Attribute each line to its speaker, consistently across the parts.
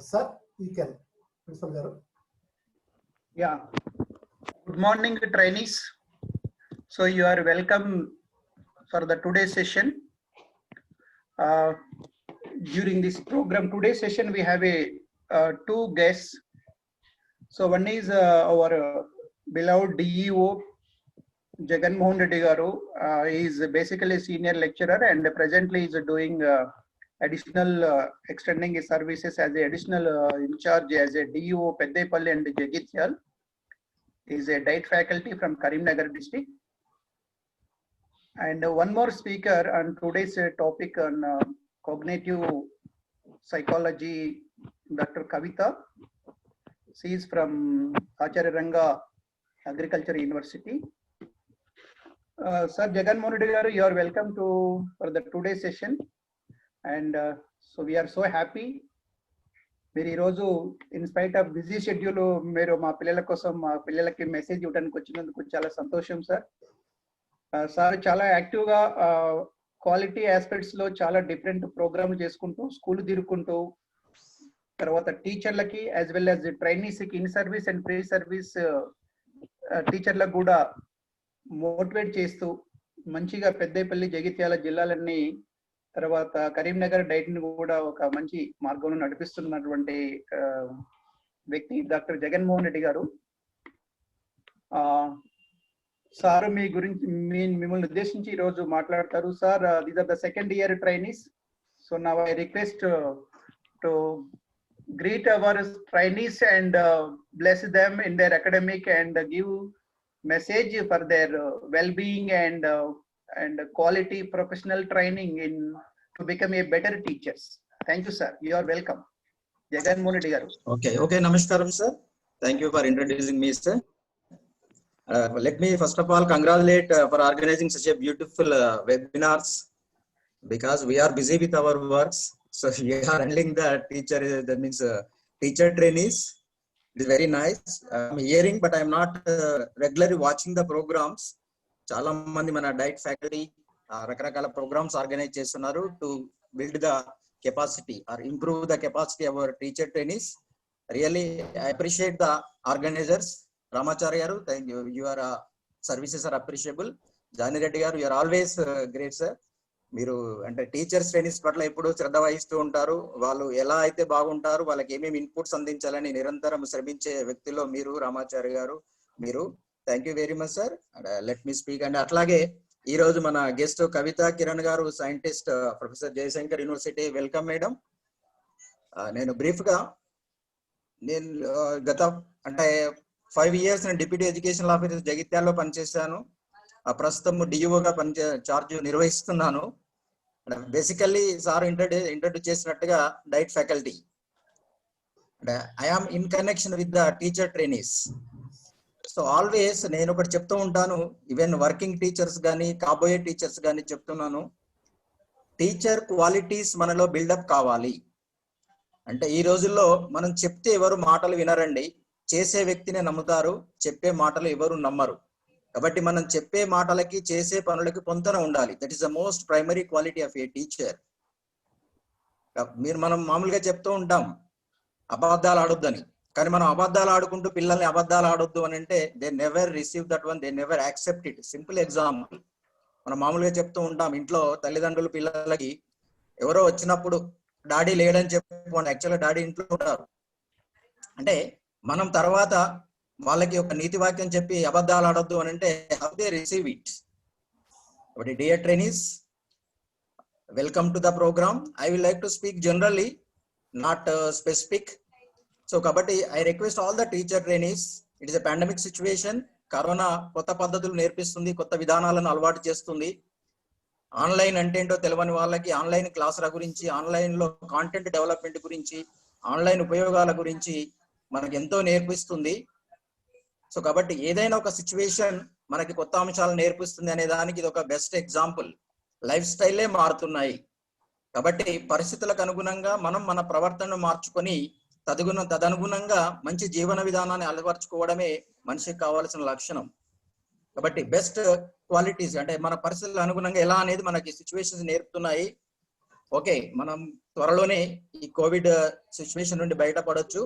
Speaker 1: Sir, you can. Principal Garu.
Speaker 2: Yeah. Good morning, trainees. So you are welcome for the today's session. During this program, today's session, we have two guests. So one is our beloved DEO, Jagan Mohan Reddy Garu. He is basically a senior lecturer and presently is doing additional extending his services as a additional in charge as a DEO Peddepalli and Jagityal. He is a diet faculty from Karimnagar district. And one more speaker on today's topic on cognitive psychology, Dr. Kavita. She is from Acharya Ranga Agriculture University. Sir Jagan Mohan Reddy Garu, you are welcome for the today's session. And so we are so happy. మీరు ఈరోజు in spite of busy schedule మీరు మా పిల్లల కోసం మా పిల్లలకి message ఇవ్వడానికి వచ్చినందుకు చాలా సంతోషం సార్. సార్ చాలా యాక్టివ్గా క్వాలిటీ ఆస్పెక్ట్స్ లో చాలా డిఫరెంట్ ప్రోగ్రామ్ చేసుకుంటూ స్కూల్ తిరుగుకుంటూ తర్వాత టీచర్లకి యాజ్ వెల్ యాజ్ ట్రైనీస్కి in service and pre service టీచర్లకు కూడా మోటివేట్ చేస్తూ మంచిగా పెద్దపల్లి జగిత్యాల జిల్లాలన్నీ తర్వాత కరీంనగర్ డైట్ ని కూడా ఒక మంచి మార్గంలో నడిపిస్తున్నటువంటి వ్యక్తి డాక్టర్ జగన్మోహన్ రెడ్డి గారు. సార్ మీ గురించి మిమ్మల్ని ఉద్దేశించి ఈరోజు మాట్లాడతారు. Sir, these are the second year trainees. So now I request to greet our trainees and bless them in their academic and give message for their well-being and quality professional training to become a better teachers. Thank you, sir. You are welcome. Jagan Mohan Reddy Garu.
Speaker 3: Okay. Namaskaram, sir. Thank you for introducing me, sir. Let me first of all congratulate for organizing such a beautiful webinars, because we are busy with our works. So we are handling the teacher, that means teacher trainees. It is very nice. I'm hearing, but I'm not regularly watching the programs. Chala mandi mana diet faculty రకరకాల programs organize చేస్తున్నారు to build the capacity or improve the capacity of our teacher trainees. Really, I appreciate the organizers. Ramacharya garu, thank you. Your services are appreciable. Jani Reddy garu, you are always great, sir. మీరు అంటే teachers trainings పట్ల ఎప్పుడు శ్రద్ధ వహిస్తూ ఉంటారు. వాళ్ళు ఎలా అయితే బాగుంటారు, వాళ్ళకి ఏమేమి ఇన్పుట్స్ అందించాలని నిరంతరం శ్రమించే వ్యక్తిలో మీరు రామాచార్య గారు. మీరు thank you very much sir. Let me speak. And అట్లాగే ఈ రోజు మన guest Kavitha Kiran garu, scientist, professor Jayashankar university. Welcome madam. నేను బ్రీఫ్ గా గత అంటే 5 years నేను డిప్యూటీ ఎడ్యుకేషన్ ఆఫీసర్ జగిత్యాల్లో పనిచేశాను. ప్రస్తుతం డిఓగా చార్జ్ నిర్వహిస్తున్నాను. బేసికల్లీ సార్ ఇంట్రడ్యూస్ చేసినట్టుగా DIET faculty. I am in connection with the teacher trainees. So always నేను ఒకటి చెప్తూ ఉంటాను, ఈవెన్ వర్కింగ్ టీచర్స్ కానీ కాబోయే టీచర్స్ కానీ చెప్తున్నాను, టీచర్ క్వాలిటీస్ మనలో బిల్డప్ కావాలి. అంటే ఈ రోజుల్లో మనం చెప్తే ఎవరు మాటలు వినరండి, చేసే వ్యక్తినే నమ్ముతారు, చెప్పే మాటలు ఎవరు నమ్మరు. కాబట్టి మనం చెప్పే మాటలకి చేసే పనులకి పొంతన ఉండాలి. That is the most primary quality of A teacher. మనం మామూలుగా చెప్తూ ఉంటాం అబద్ధాలు ఆడొద్దని, కానీ మనం అబద్ధాలు ఆడుకుంటూ పిల్లల్ని అబద్ధాలు ఆడొద్దు అని అంటే they never receive that one, they never accept it. Simple example, మనం మామూలుగా చెప్తూ ఉంటాం ఇంట్లో తల్లిదండ్రులు పిల్లలకి ఎవరో వచ్చినప్పుడు డాడీ లేడని చెప్పుకోండి, యాక్చువల్గా డాడీ ఇంట్లో ఉంటారు అంటే మనం తర్వాత వాళ్ళకి ఒక నీతి వాక్యం చెప్పి అబద్ధాలు ఆడొద్దు అని అంటే హౌ దే రిసీవ్ ఇట్. కాబట్టి dear trainees, welcome to the program. I will like to speak generally, not specific. So కాబట్టి I request all the teacher trainees, it is a pandemic situation. Corona కొత్త పద్ధతులు నేర్పిస్తుంది, కొత్త విధానాలను అలవాటు చేస్తుంది. Online అంటే ఏంటో తెలియని వాళ్ళకి ఆన్లైన్ క్లాసుల గురించి, ఆన్లైన్ లో కాంటెంట్ డెవలప్మెంట్ గురించి, ఆన్లైన్ ఉపయోగాల గురించి మనకి ఎంతో నేర్పిస్తుంది. సో కాబట్టి ఏదైనా ఒక సిచ్యువేషన్ మనకి కొత్త అంశాలు నేర్పిస్తుంది అనే దానికి ఇది ఒక బెస్ట్ ఎగ్జాంపుల్. లైఫ్ స్టైలే మారుతున్నాయి కాబట్టి పరిస్థితులకు అనుగుణంగా మనం మన ప్రవర్తనను మార్చుకొని తదనుగుణంగా మంచి జీవన విధానాన్ని అలవర్చుకోవడమే మనిషికి కావాల్సిన లక్షణం. కాబట్టి బెస్ట్ క్వాలిటీస్ అంటే మన పరిస్థితులకు అనుగుణంగా ఎలా అనేది మనకి సిచ్యువేషన్స్ నేర్పుతున్నాయి. ఓకే, మనం త్వరలోనే ఈ కోవిడ్ సిచ్యువేషన్ నుండి బయటపడొచ్చు.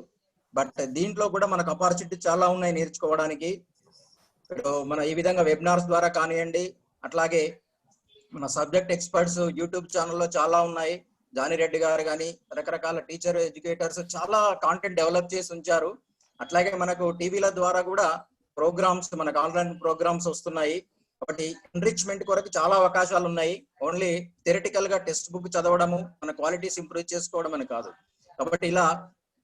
Speaker 3: బట్ దీంట్లో కూడా మనకు ఆపర్చునిటీ చాలా ఉన్నాయి నేర్చుకోవడానికి. మన ఈ విధంగా వెబినార్స్ ద్వారా కానివ్వండి, అట్లాగే మన సబ్జెక్ట్ ఎక్స్పర్ట్స్ యూట్యూబ్ ఛానల్లో చాలా ఉన్నాయి. జానిరెడ్డి గారు కానీ రకరకాల టీచర్ ఎడ్యుకేటర్స్ చాలా కాంటెంట్ డెవలప్ చేసి ఉంచారు. అట్లాగే మనకు టీవీల ద్వారా కూడా ప్రోగ్రామ్స్, మనకు ఆన్లైన్ ప్రోగ్రామ్స్ వస్తున్నాయి. కాబట్టి ఎన్రిచ్మెంట్ కొరకు చాలా అవకాశాలు ఉన్నాయి. ఓన్లీ థియరిటికల్ గా టెక్స్ట్ బుక్ చదవడము మన క్వాలిటీస్ ఇంప్రూవ్ చేసుకోవడం అని కాదు. కాబట్టి ఇలా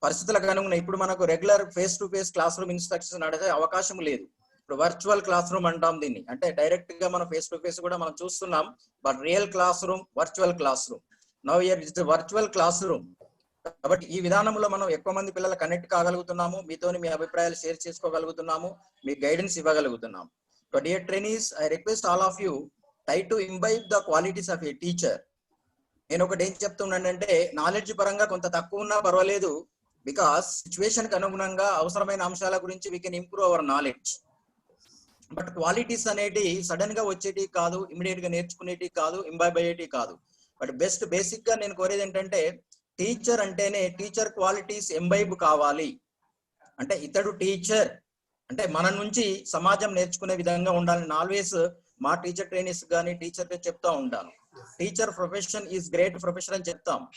Speaker 3: పరిస్థితులకు అనుగుణ ఇప్పుడు మనకు regular face to face class room instruction నడిచే అవకాశం లేదు. ఇప్పుడు వర్చువల్ క్లాస్ రూమ్ అంటాం దీన్ని. అంటే డైరెక్ట్ గా మనం ఫేస్ టు ఫేస్ కూడా మనం చూస్తున్నాం. But real class room, virtual class room. Now year it's virtual class room. కాబట్టి ఈ విధానంలో మనం ఎక్కువ మంది పిల్లలు కనెక్ట్ కాగలుగుతున్నాము, మీతోని మీ అభిప్రాయాలు షేర్ చేసుకోగలుగుతున్నాము, మీ గైడెన్స్ ఇవ్వగలుగుతున్నాము. But dear trainees, I request all of you try to imbibe the qualities of a teacher. నేను ఒకటి ఏం చెప్తున్నానంటే, నాలెడ్జ్ పరంగా కొంత తక్కువ ఉన్నా పర్వాలేదు. బికాస్ సిచ్యువేషన్ కి అనుగుణంగా అవసరమైన అంశాల గురించి we can improve our knowledge. But qualities అనేటి సడన్ గా వచ్చేటి కాదు, ఇమీడియట్ గా నేర్చుకునేటి కాదు, ఇంబైబ్ అయ్యేటి కాదు. బట్ బేసిక్ గా నేను కోరేది ఏంటంటే, టీచర్ అంటేనే టీచర్ క్వాలిటీస్ ఎంబైబ్ కావాలి. అంటే ఇతడు టీచర్ అంటే మన నుంచి సమాజం నేర్చుకునే విధంగా ఉండాలని ఆల్వేస్ మా టీచర్ ట్రైనీస్ కానీ టీచర్ చెప్తా ఉంటాను. Teacher profession is great profession అని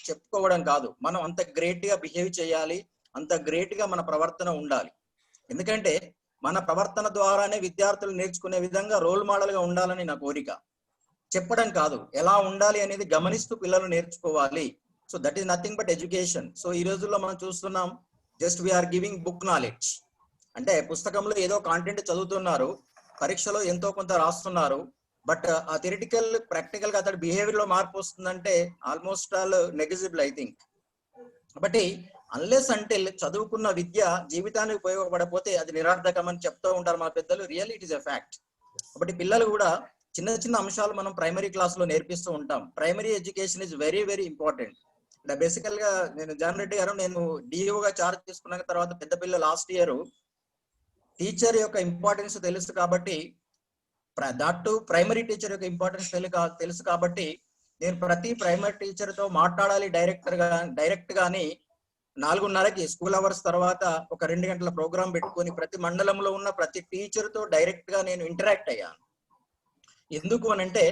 Speaker 3: చెప్పుకోవడం కాదు, మనం అంత గ్రేట్ గా బిహేవ్ చేయాలి, అంత గ్రేట్ గా మన ప్రవర్తన ఉండాలి. ఎందుకంటే మన ప్రవర్తన ద్వారానే విద్యార్థులు నేర్చుకునే విధంగా రోల్ మోడల్ గా ఉండాలని నా కోరిక. చెప్పడం కాదు, ఎలా ఉండాలి అనేది గమనిస్తూ పిల్లలు నేర్చుకోవాలి. So that is nothing but education. So ఈ రోజుల్లో మనం చూస్తున్నాం, just we are giving book knowledge. అంటే పుస్తకంలో ఏదో కాంటెంట్ చదువుతున్నారు, పరీక్షలో ఎంతో కొంత రాస్తున్నారు. బట్ ఆ థియరిటికల్ ప్రాక్టికల్ గా అతడి బిహేవియర్ లో మార్పు వస్తుందంటే almost all negligible I think. కాబట్టి అన్లెస్ అంటే చదువుకున్న విద్య జీవితానికి ఉపయోగపడకపోతే అది నిరర్థకం అని చెప్తూ ఉంటారు మా పెద్దలు. Real it is a fact. కాబట్టి పిల్లలు కూడా చిన్న చిన్న అంశాలు మనం ప్రైమరీ క్లాస్ లో నేర్పిస్తూ ఉంటాం. Primary education is very very important. బేసికల్ గా నేను జానిరెడ్డి గారు, నేను డిఓగా చార్జ్ తీసుకున్న తర్వాత పెద్ద పిల్ల లాస్ట్ ఇయర్ టీచర్ యొక్క ఇంపార్టెన్స్ తెలుసు కాబట్టి, దట్ ప్రైమరీ టీచర్ యొక్క ఇంపార్టెన్స్ తెలుసు కాబట్టి నేను ప్రతి ప్రైమరీ టీచర్ తో మాట్లాడాలి డైరెక్ట్ గాని 4:30కి స్కూల్ అవర్స్ తర్వాత ఒక 2 గంటల ప్రోగ్రామ్ పెట్టుకొని ప్రతి మండలంలో ఉన్న ప్రతి టీచర్ తో డైరెక్ట్ గా నేను ఇంటరాక్ట్ అయ్యాను. ఎందుకు అని అంటే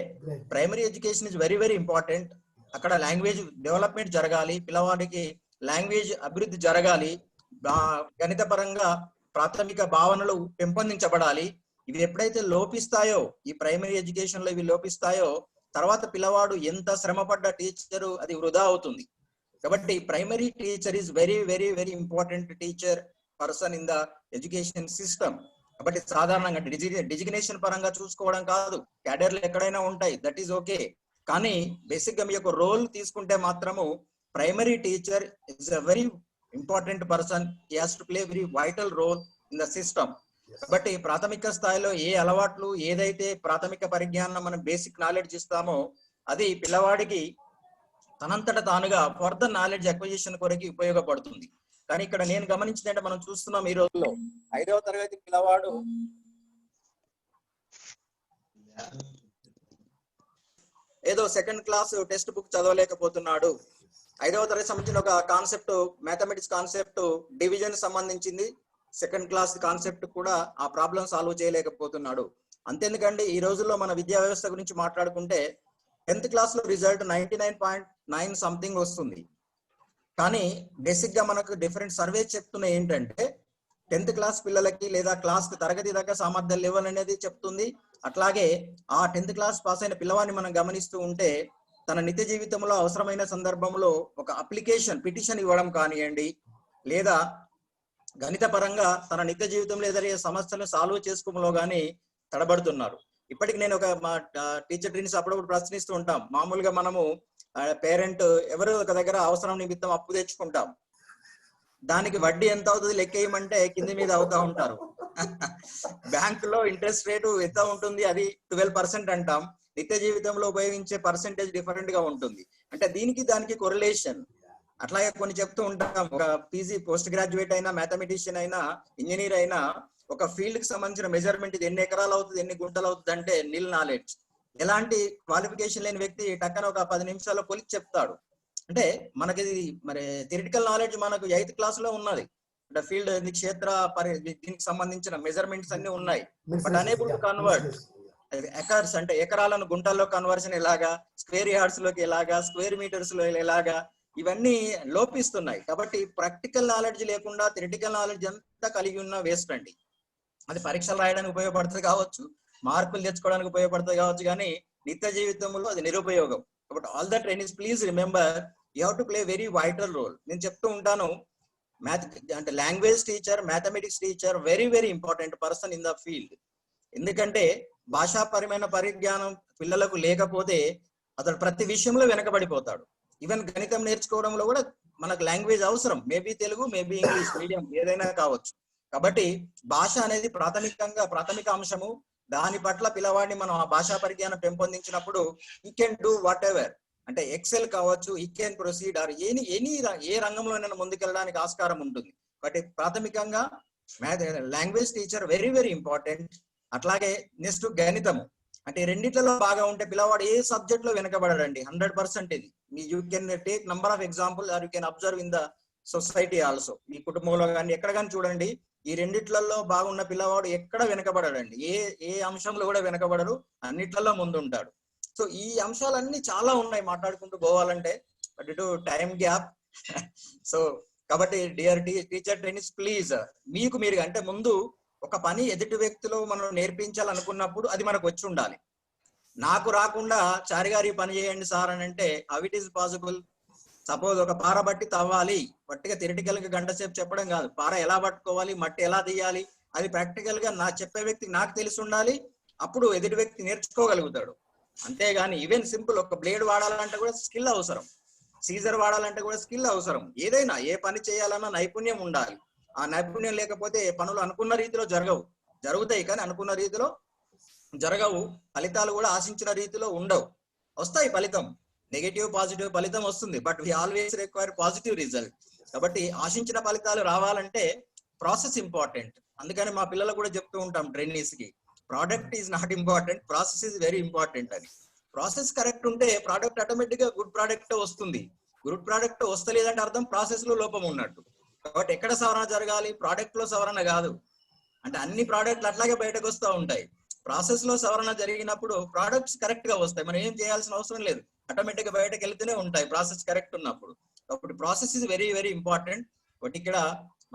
Speaker 3: primary education is very very important. అక్కడ లాంగ్వేజ్ డెవలప్మెంట్ జరగాలి, పిల్లవాడికి లాంగ్వేజ్ అభివృద్ధి జరగాలి, గణిత పరంగా ప్రాథమిక భావనలు పెంపొందించబడాలి. ఇవి ఎప్పుడైతే లోపిస్తాయో, ఈ ప్రైమరీ ఎడ్యుకేషన్ లో ఇవి లోపిస్తాయో, తర్వాత పిల్లవాడు ఎంత శ్రమపడ్డ టీచరు అది వృధా అవుతుంది. కాబట్టి primary teacher is very very very important teacher person in the education system. కాబట్టి సాధారణంగా డిజిగ్నేషన్ పరంగా చూసుకోవడం కాదు, క్యాడర్లు ఎక్కడైనా ఉంటాయి, దట్ ఈస్ ఓకే. కానీ బేసిక్ గా మీ యొక్క రోల్ తీసుకుంటే మాత్రము primary teacher is a very important person. He has to play very vital role in the system. కాబట్టి ప్రాథమిక స్థాయిలో ఏ అలవాట్లు, ఏదైతే ప్రాథమిక పరిజ్ఞానం మనం బేసిక్ నాలెడ్జ్ ఇస్తామో అది పిల్లవాడికి తనంతట తానుగా ఫర్దర్ నాలెడ్జ్ అక్విజిషన్ కొరకు ఉపయోగపడుతుంది. కానీ ఇక్కడ నేను గమనించిందంటే, మనం చూస్తున్నాం ఈ రోజుల్లో 5వ తరగతి పిల్లవాడు ఏదో సెకండ్ క్లాస్ టెక్స్ట్ బుక్ చదవలేకపోతున్నాడు. 5వ తరగతి సంబంధించిన ఒక కాన్సెప్ట్, మ్యాథమెటిక్స్ కాన్సెప్ట్, డివిజన్ సంబంధించింది, సెకండ్ క్లాస్ కాన్సెప్ట్ కూడా ఆ ప్రాబ్లం సాల్వ్ చేయలేకపోతున్నాడు. అంతెందుకండి, ఈ రోజుల్లో మన విద్యా వ్యవస్థ గురించి మాట్లాడుకుంటే 10th క్లాస్ లో రిజల్ట్ 99.9 సంథింగ్ వస్తుంది. కానీ బేసిక్ గా మనకు డిఫరెంట్ సర్వేస్ చెప్తున్నాయి ఏంటంటే 10th క్లాస్ పిల్లలకి లేదా క్లాస్ తరగతి దాకా సామర్థ్యం లెవెల్ అనేది చెప్తుంది. అట్లాగే ఆ 10th క్లాస్ పాస్ అయిన పిల్లవాడిని మనం గమనిస్తూ ఉంటే తన నిత్య జీవితంలో అవసరమైన సందర్భంలో ఒక అప్లికేషన్ పిటిషన్ ఇవ్వడం కానివ్వండి, లేదా గణిత పరంగా తన నిత్య జీవితంలో ఎదురయ్యే సమస్యలను సాల్వ్ చేసుకోవడంలో కానీ తడబడుతున్నారు. ఇప్పటికి నేను ఒక మా టీచర్ ట్రైనీస్ అప్పుడప్పుడు ప్రశ్నిస్తూ ఉంటాం. మామూలుగా మనము పేరెంట్ ఎవరో ఒక దగ్గర అవసరం నిమిత్తం అప్పు తెచ్చుకుంటాం, దానికి వడ్డీ ఎంత అవుతుంది లెక్కేయమంటే కింది మీద అవుతా ఉంటారు. బ్యాంకులో ఇంట్రెస్ట్ రేటు ఎంత ఉంటుంది, అది 12% అంటాం. నిత్య జీవితంలో ఉపయోగించే పర్సెంటేజ్ డిఫరెంట్ గా ఉంటుంది. అంటే దీనికి దానికి కొరిలేషన్. అట్లాగే కొన్ని చెప్తూ ఉంటాం, ఒక పీజీ పోస్ట్ గ్రాడ్యుయేట్ అయినా, మ్యాథమెటిషియన్ అయినా, ఇంజనీర్ అయినా ఒక ఫీల్డ్ కి సంబంధించిన మెజర్మెంట్ ఇది ఎన్ని ఎకరాలు అవుతుంది, ఎన్ని గుంటలు అవుతుంది అంటే నిల్ నాలెడ్జ్. ఎలాంటి క్వాలిఫికేషన్ లేని వ్యక్తి టక్కన ఒక 10 నిమిషాల్లో కొలిచి చెప్తాడు. అంటే మనకి మరి థియరిటికల్ నాలెడ్జ్ మనకు 8th క్లాస్ లో ఉన్నది. అంటే ఫీల్డ్ క్షేత్ర దీనికి సంబంధించిన మెజర్మెంట్స్ అన్ని ఉన్నాయి. But unable to convert acres అంటే ఎకరాలను గుంటల్లో కన్వర్షన్ ఎలాగా, స్క్వేర్ యార్డ్స్ లోకి ఎలాగా, స్క్వేర్ మీటర్స్ లో ఎలాగా, ఇవన్నీ లోపిస్తున్నాయి. కాబట్టి ప్రాక్టికల్ నాలెడ్జ్ లేకుండా థియరిటికల్ నాలెడ్జ్ అంతా కలిగి ఉన్న వేస్ట్ అండి. అది పరీక్షలు రాయడానికి ఉపయోగపడుతుంది కావచ్చు, మార్కులు తెచ్చుకోవడానికి ఉపయోగపడుతుంది కావచ్చు, కానీ నిత్య జీవితంలో అది నిరుపయోగం. కాబట్టి all the trainees please remember you have to play very vital role. నేను చెప్తూ ఉంటాను, అంటే language teacher, mathematics teacher very very important person in the field. ఎందుకంటే భాషాపరమైన పరిజ్ఞానం పిల్లలకు లేకపోతే అతడు ప్రతి విషయంలో వెనకబడిపోతాడు. ఈవెన్ గణితం నేర్చుకోవడంలో కూడా మనకు లాంగ్వేజ్ అవసరం. Maybe Telugu, maybe English medium ఏదైనా కావచ్చు. కాబట్టి భాష అనేది ప్రాథమిక అంశము. దాని పట్ల పిల్లవాడిని మనం ఆ భాషా పరిజ్ఞానం పెంపొందించినప్పుడు ఈ కెన్ డూ వాట్ ఎవర్. అంటే ఎక్సెల్ కావచ్చు, ఈ కెన్ ప్రొసీడ్ ఆర్ ఏ రంగంలోనైనా ముందుకెళ్ళడానికి ఆస్కారం ఉంటుంది. కాబట్టి ప్రాథమికంగా language teacher very very important. అట్లాగే నెక్స్ట్ గణితము. అంటే రెండిట్లలో బాగా ఉంటే పిల్లవాడు ఏ సబ్జెక్ట్ లో వెనకబడడండి, 100%. ఇది you can take number of example or you can observe in the society also. మీ కుటుంబంలో కానీ ఎక్కడ కానీ చూడండి, ఈ రెండిట్లలో బాగున్న పిల్లవాడు ఎక్కడ వెనకబడడండి. ఏ అంశంలో కూడా వెనకబడరు, అన్నిట్లలో ముందు ఉంటాడు. సో ఈ అంశాలన్నీ చాలా ఉన్నాయి మాట్లాడుకుంటూ పోవాలంటే, బట్ ఇటు టైం గ్యాప్. సో కాబట్టి డియర్ టీచర్ ట్రైనీస్ ప్లీజ్, మీకు మీరు అంటే ముందు ఒక పని ఎదుటి వ్యక్తిలో మనం నేర్పించాలనుకున్నప్పుడు అది మనకు వచ్చి ఉండాలి. నాకు రాకుండా చారి గారి పని చేయండి సార్ అని అంటే how it is possible? Suppose ఒక పార బట్టి తవ్వాలి, పట్టిగా థియరిటికల్ గా గంట సేపు చెప్పడం కాదు. పార ఎలా పట్టుకోవాలి, మట్టి ఎలా తీయాలి, అది ప్రాక్టికల్ గా నా చెప్పే వ్యక్తికి నాకు తెలిసి ఉండాలి. అప్పుడు ఎదుటి వ్యక్తి నేర్చుకోగలుగుతాడు. అంతేగాని ఈవెన్ సింపుల్ ఒక బ్లేడ్ వాడాలంటే కూడా స్కిల్ అవసరం, సీజర్ వాడాలంటే కూడా స్కిల్ అవసరం. ఏదైనా ఏ పని చేయాలన్నా నైపుణ్యం ఉండాలి. ఆ నైపుణ్యం లేకపోతే పనులు అనుకున్న రీతిలో జరుగుతాయి కానీ అనుకున్న రీతిలో జరగవు. ఫలితాలు కూడా ఆశించిన రీతిలో ఉండవు. వస్తాయి ఫలితం, నెగటివ్ పాజిటివ్ ఫలితం వస్తుంది, but we always require positive result. కాబట్టి ఆశించిన ఫలితాలు రావాలంటే ప్రాసెస్ ఇంపార్టెంట్. అందుకని మా పిల్లలు కూడా చెప్తూ ఉంటాం ట్రైనీస్ కి, product is not important, process is very important అని. ప్రాసెస్ కరెక్ట్ ఉంటే ప్రోడక్ట్ ఆటోమేటిక్ గా గుడ్ ప్రోడక్ట్ వస్తుంది. గుడ్ ప్రోడక్ట్ వస్తలేదంటే అర్థం ప్రాసెస్ లో లోపం ఉన్నట్టు. కాబట్టి ఎక్కడ సవరణ జరగాలి? ప్రోడక్ట్ లో సవరణ కాదు. అంటే అన్ని ప్రోడక్ట్లు అట్లాగే బయటకు వస్తూ ఉంటాయి. ప్రాసెస్ లో సవరణ జరిగినప్పుడు ప్రోడక్ట్స్ కరెక్ట్ గా వస్తాయి. మనం ఏం చేయాల్సిన అవసరం లేదు, ఆటోమేటిక్ గా బయటకు వెళ్తూనే ఉంటాయి ప్రాసెస్ కరెక్ట్ ఉన్నప్పుడు. కాబట్టి process is very very important. But ఇక్కడ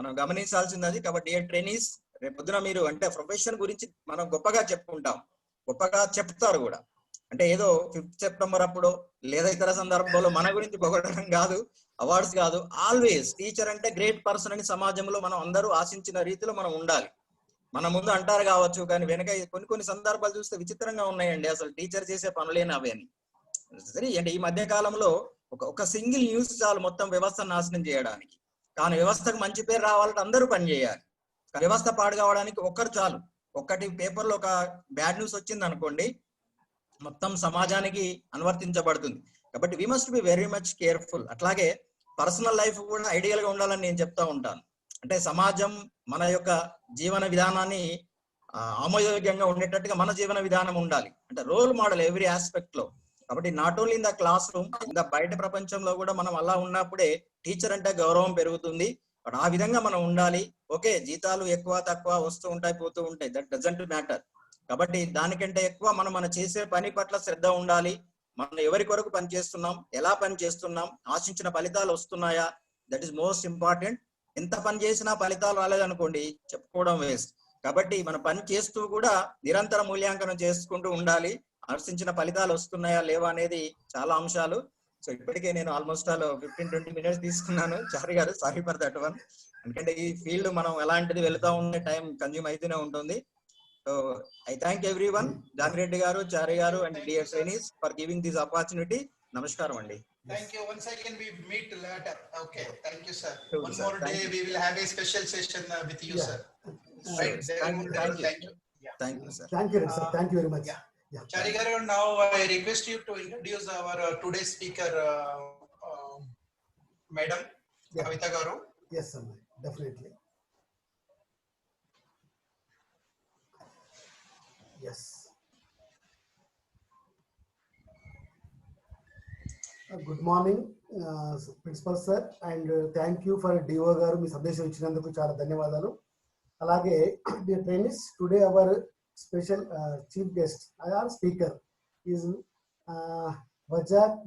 Speaker 3: మనం గమనించాల్సింది అది. కాబట్టి ఏ ట్రైనీస్ రేపు పొద్దున మీరు అంటే ప్రొఫెషన్ గురించి మనం గొప్పగా చెప్పుకుంటాం, గొప్పగా చెప్తారు కూడా. అంటే ఏదో 5th సెప్టెంబర్ అప్పుడు లేదా ఇతర సందర్భంలో మన గురించి పొగడడం కాదు, అవార్డ్స్ కాదు. ఆల్వేస్ టీచర్ అంటే గ్రేట్ పర్సన్ అని సమాజంలో మనం అందరూ ఆశించిన రీతిలో మనం ఉండాలి. మన ముందు అంటారు కావచ్చు, కానీ వెనక కొన్ని సందర్భాలు చూస్తే విచిత్రంగా ఉన్నాయండి. అసలు టీచర్ చేసే పనులేని అవి అని. సరే అంటే ఈ మధ్య కాలంలో ఒక సింగిల్ న్యూస్ చాలు మొత్తం వ్యవస్థను నాశనం చేయడానికి. కానీ వ్యవస్థకు మంచి పేరు రావాలంటే అందరూ పని చేయాలి. వ్యవస్థ పాడు కావడానికి ఒక్కరు చాలు. ఒక్కటి పేపర్లో ఒక బ్యాడ్ న్యూస్ వచ్చింది అనుకోండి, మొత్తం సమాజానికి అనువర్తించబడుతుంది. కాబట్టి we must be very much careful. అట్లాగే పర్సనల్ లైఫ్ కూడా ఐడియల్ గా ఉండాలని నేను చెప్తా ఉంటాను. అంటే సమాజం మన యొక్క జీవన విధానాన్ని ఆమోదయోగ్యంగా ఉండేటట్టుగా మన జీవన విధానం ఉండాలి. అంటే రోల్ మోడల్ ఎవ్రీ ఆస్పెక్ట్ లో. కాబట్టి not only in the class room, ఇంకా బయట ప్రపంచంలో కూడా మనం అలా ఉన్నప్పుడే టీచర్ అంటే గౌరవం పెరుగుతుంది. బట్ ఆ విధంగా మనం ఉండాలి. ఓకే, జీతాలు ఎక్కువ తక్కువ వస్తూ ఉంటాయి, పోతూ ఉంటాయి, దట్ డజంట్ మ్యాటర్. కాబట్టి దానికంటే ఎక్కువ మనం చేసే పని పట్ల శ్రద్ధ ఉండాలి. మనం ఎవరి కొరకు పని చేస్తున్నాం, ఎలా పని చేస్తున్నాం, ఆశించిన ఫలితాలు వస్తున్నాయా, దట్ ఈస్ మోస్ట్ ఇంపార్టెంట్. ఎంత పని చేసినా ఫలితాలు రాలేదనుకోండి, చెప్పుకోవడం వేస్ట్. కాబట్టి మనం పని చేస్తూ కూడా నిరంతర మూల్యాంకనం చేసుకుంటూ ఉండాలి. ఆశించిన ఫలితాలు వస్తున్నాయా లేవా అనేది చాలా అంశాలు. సో ఇప్పటికే నేను ఆల్మోస్ట్ 15-20 minutes తీసుకున్నాను. చారి గారు, సారీ ఫర్ దట్ వన్. ఎందుకంటే ఈ ఫీల్డ్ మనం ఎలాంటిది వెళ్తా ఉండే టైం కన్జ్యూమ్ అయితేనే ఉంటుంది. సో ఐ థ్యాంక్ ఎవ్రీవన్, జాంగిరెడ్డి గారు, చారి గారు and dear trainees for giving this opportunity. నమస్కారం అండి.
Speaker 4: Thank you. Once again, we meet later. Okay. Thank you, sir.
Speaker 3: Sure,
Speaker 4: One
Speaker 3: sir.
Speaker 4: more day, we will have a special session with you, sir. Right.
Speaker 3: Thank you.
Speaker 4: Thank you. Yeah.
Speaker 3: Thank you, sir.
Speaker 1: Thank you, sir. Thank you very much.
Speaker 4: Yeah. Chari garu, now I request you to introduce our today's speaker, Madam Kavita garu.
Speaker 1: Yes, sir. Definitely. Yes. Good morning, Principal Sir, and thank you for DO గారు మీ సందేశం ఇచ్చినందుకు చాలా ధన్యవాదాలు. అలాగే dear trainees, today our special chief guest, our speaker is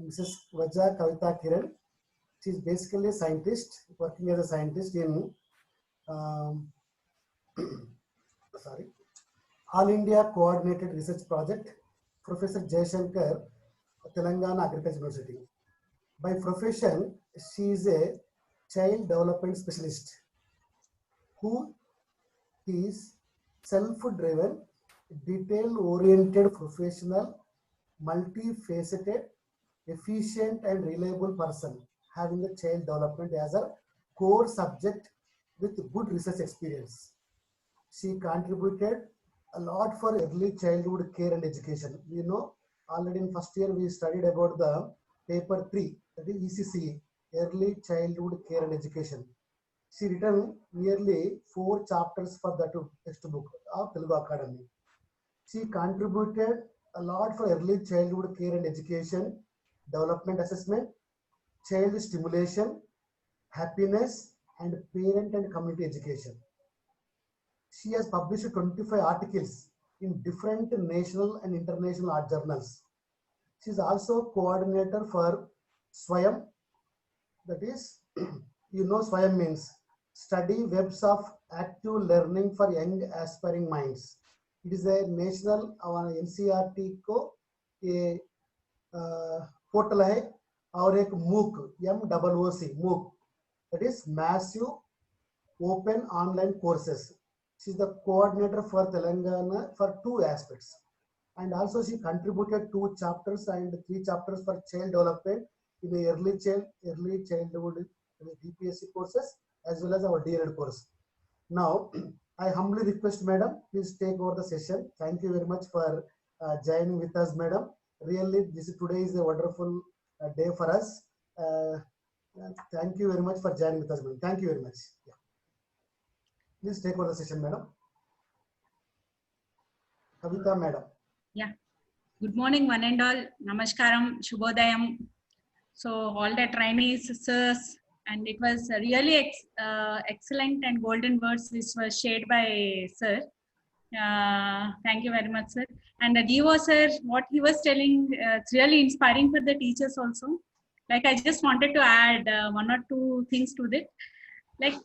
Speaker 1: Mrs. Vajja Kavita Kiran. She is basically a scientist, working as a scientist in All India Coordinated Research Project, Professor Jayashankar, Telangana Agriculture University. By profession, she is a child development specialist who is self-driven, detail-oriented professional, multifaceted, efficient and reliable person having a child development as a core subject with good research experience. She contributed a lot for early childhood care and education. You know, already in first year we studied about the paper 3, that is ECCE, Early Childhood Care and Education. She written nearly 4 chapters for that textbook of Telugu Academy. She contributed a lot for early childhood care and education, development assessment, child stimulation, happiness, and parent and community education. She has published 25 articles in different national and international art journals. She is also coordinator for SWAYAM, that is, you know, SWAYAM means Study Webs of Active Learning for Young Aspiring Minds. It is a national NCERT को ये portal है और एक MOOC MOOC, that is Massive Open Online Courses. She is the coordinator for Telangana for 2 aspects, and also she contributed 2 chapters and 3 chapters for child development in the early childhood DPSC courses as well as our DLED course. Now, I humbly request Madam, please take over the session. Thank you very much for joining with us, Madam. Really, today is a wonderful day for us. Thank you very much for joining with us, Madam. Thank you very much. Yeah. Please take over the session, Madam. Kavita, Madam.
Speaker 5: Yeah. Good morning, one and all. Namaskaram, Shubhodayam. So all the trainees, sirs, and it was really excellent and golden words which were shared by sir. Thank you very much, sir. And the DO sir, what he was telling, it's really inspiring for the teachers also. Like I just wanted to add 1 or 2 things to that. Like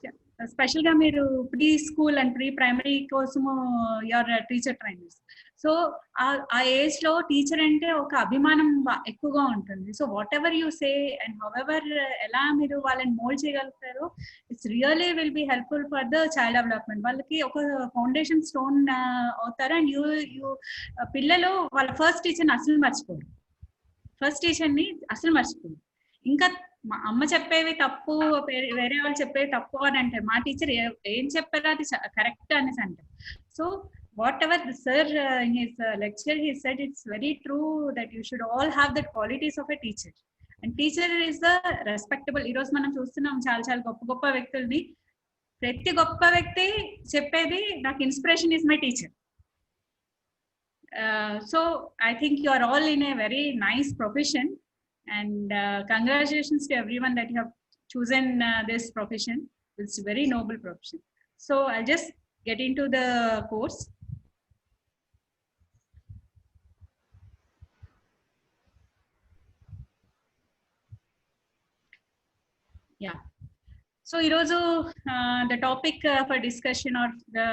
Speaker 5: స్పెషల్గా మీరు pre school and pre primary కోసము your teacher trainers. So ఆ age లో teacher అంటే ఒక అభిమానం ఎక్కువగా ఉంటుంది. So whatever you say and however ఎలా మీరు వాళ్ళని మోల్డ్ చేయగలుగుతారో it's really will be helpful for the child development. వాళ్ళకి ఒక ఫౌండేషన్ స్టోన్ అవుతారు. అండ్ యూ పిల్లలు వాళ్ళ ఫస్ట్ టీచర్ని అసలు మర్చిపోరు. ఫస్ట్ టీచర్ని అసలు మర్చిపోరు. ఇంకా మా అమ్మ చెప్పేవి తప్పు, వేరే వాళ్ళు చెప్పేవి తప్పు అని అంటారు. మా టీచర్ ఏం చెప్పారో అది కరెక్ట్ అనేసి అంటారు. So whatever the sir in his lecture he said, it's very true that you should all have the qualities of a teacher, and teacher is the respectable. ఈ రోజు మనం చూస్తున్నాం చాలా గొప్ప గొప్ప వ్యక్తుల్ని. ప్రతి గొప్ప వ్యక్తి చెప్పేది నాకు inspiration is my teacher. So I think you are all in a very nice profession, and congratulations to everyone that you have chosen this profession. It's a very noble profession. So I'll just get into the course. Yeah. So the topic for discussion or the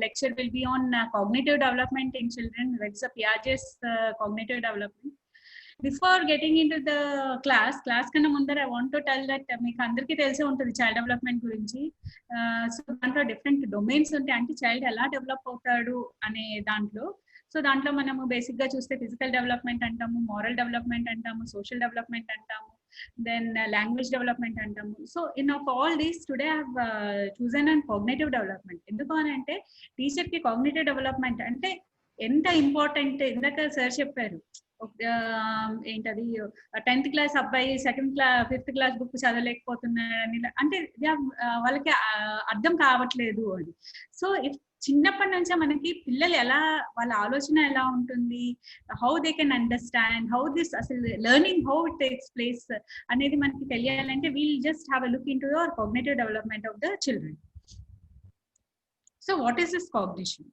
Speaker 5: lecture will be on cognitive development in children. That's Piaget's cognitive development. Before getting into the class కన్నా ముందర I want to tell that మీకు అందరికీ తెలిసే ఉంటుంది child development గురించి. So దాంట్లో different domains ఉంటాయి, అంటే చైల్డ్ ఎలా డెవలప్ అవుతాడు అనే దాంట్లో. సో దాంట్లో మనము బేసిక్ గా చూస్తే ఫిజికల్ డెవలప్మెంట్ అంటాము, మోరల్ డెవలప్మెంట్ అంటాము, సోషల్ డెవలప్మెంట్ అంటాము, then language development అంటాము. So in of all these today I have chosen and cognitive development. ఎందుకు అని అంటే టీచర్ కి కాగ్నిటివ్ డెవలప్మెంట్ అంటే ఎంత ఇంపార్టెంట్. ఇందాక సార్ చెప్పారు ఏంటది 10th క్లాస్ అబ్బాయి 5th క్లాస్ బుక్ చదవలేకపోతున్నాడని, అంటే వాళ్ళకి అర్థం కావట్లేదు అని. సో ఇఫ్ చిన్నప్పటి నుంచే మనకి పిల్లలు ఎలా వాళ్ళ ఆలోచన ఎలా ఉంటుంది, how they can understand how this అసలు learning how it takes place అనేది మనకి తెలియాలంటే we'll just have a look into your cognitive development of the children. So what is this cognition?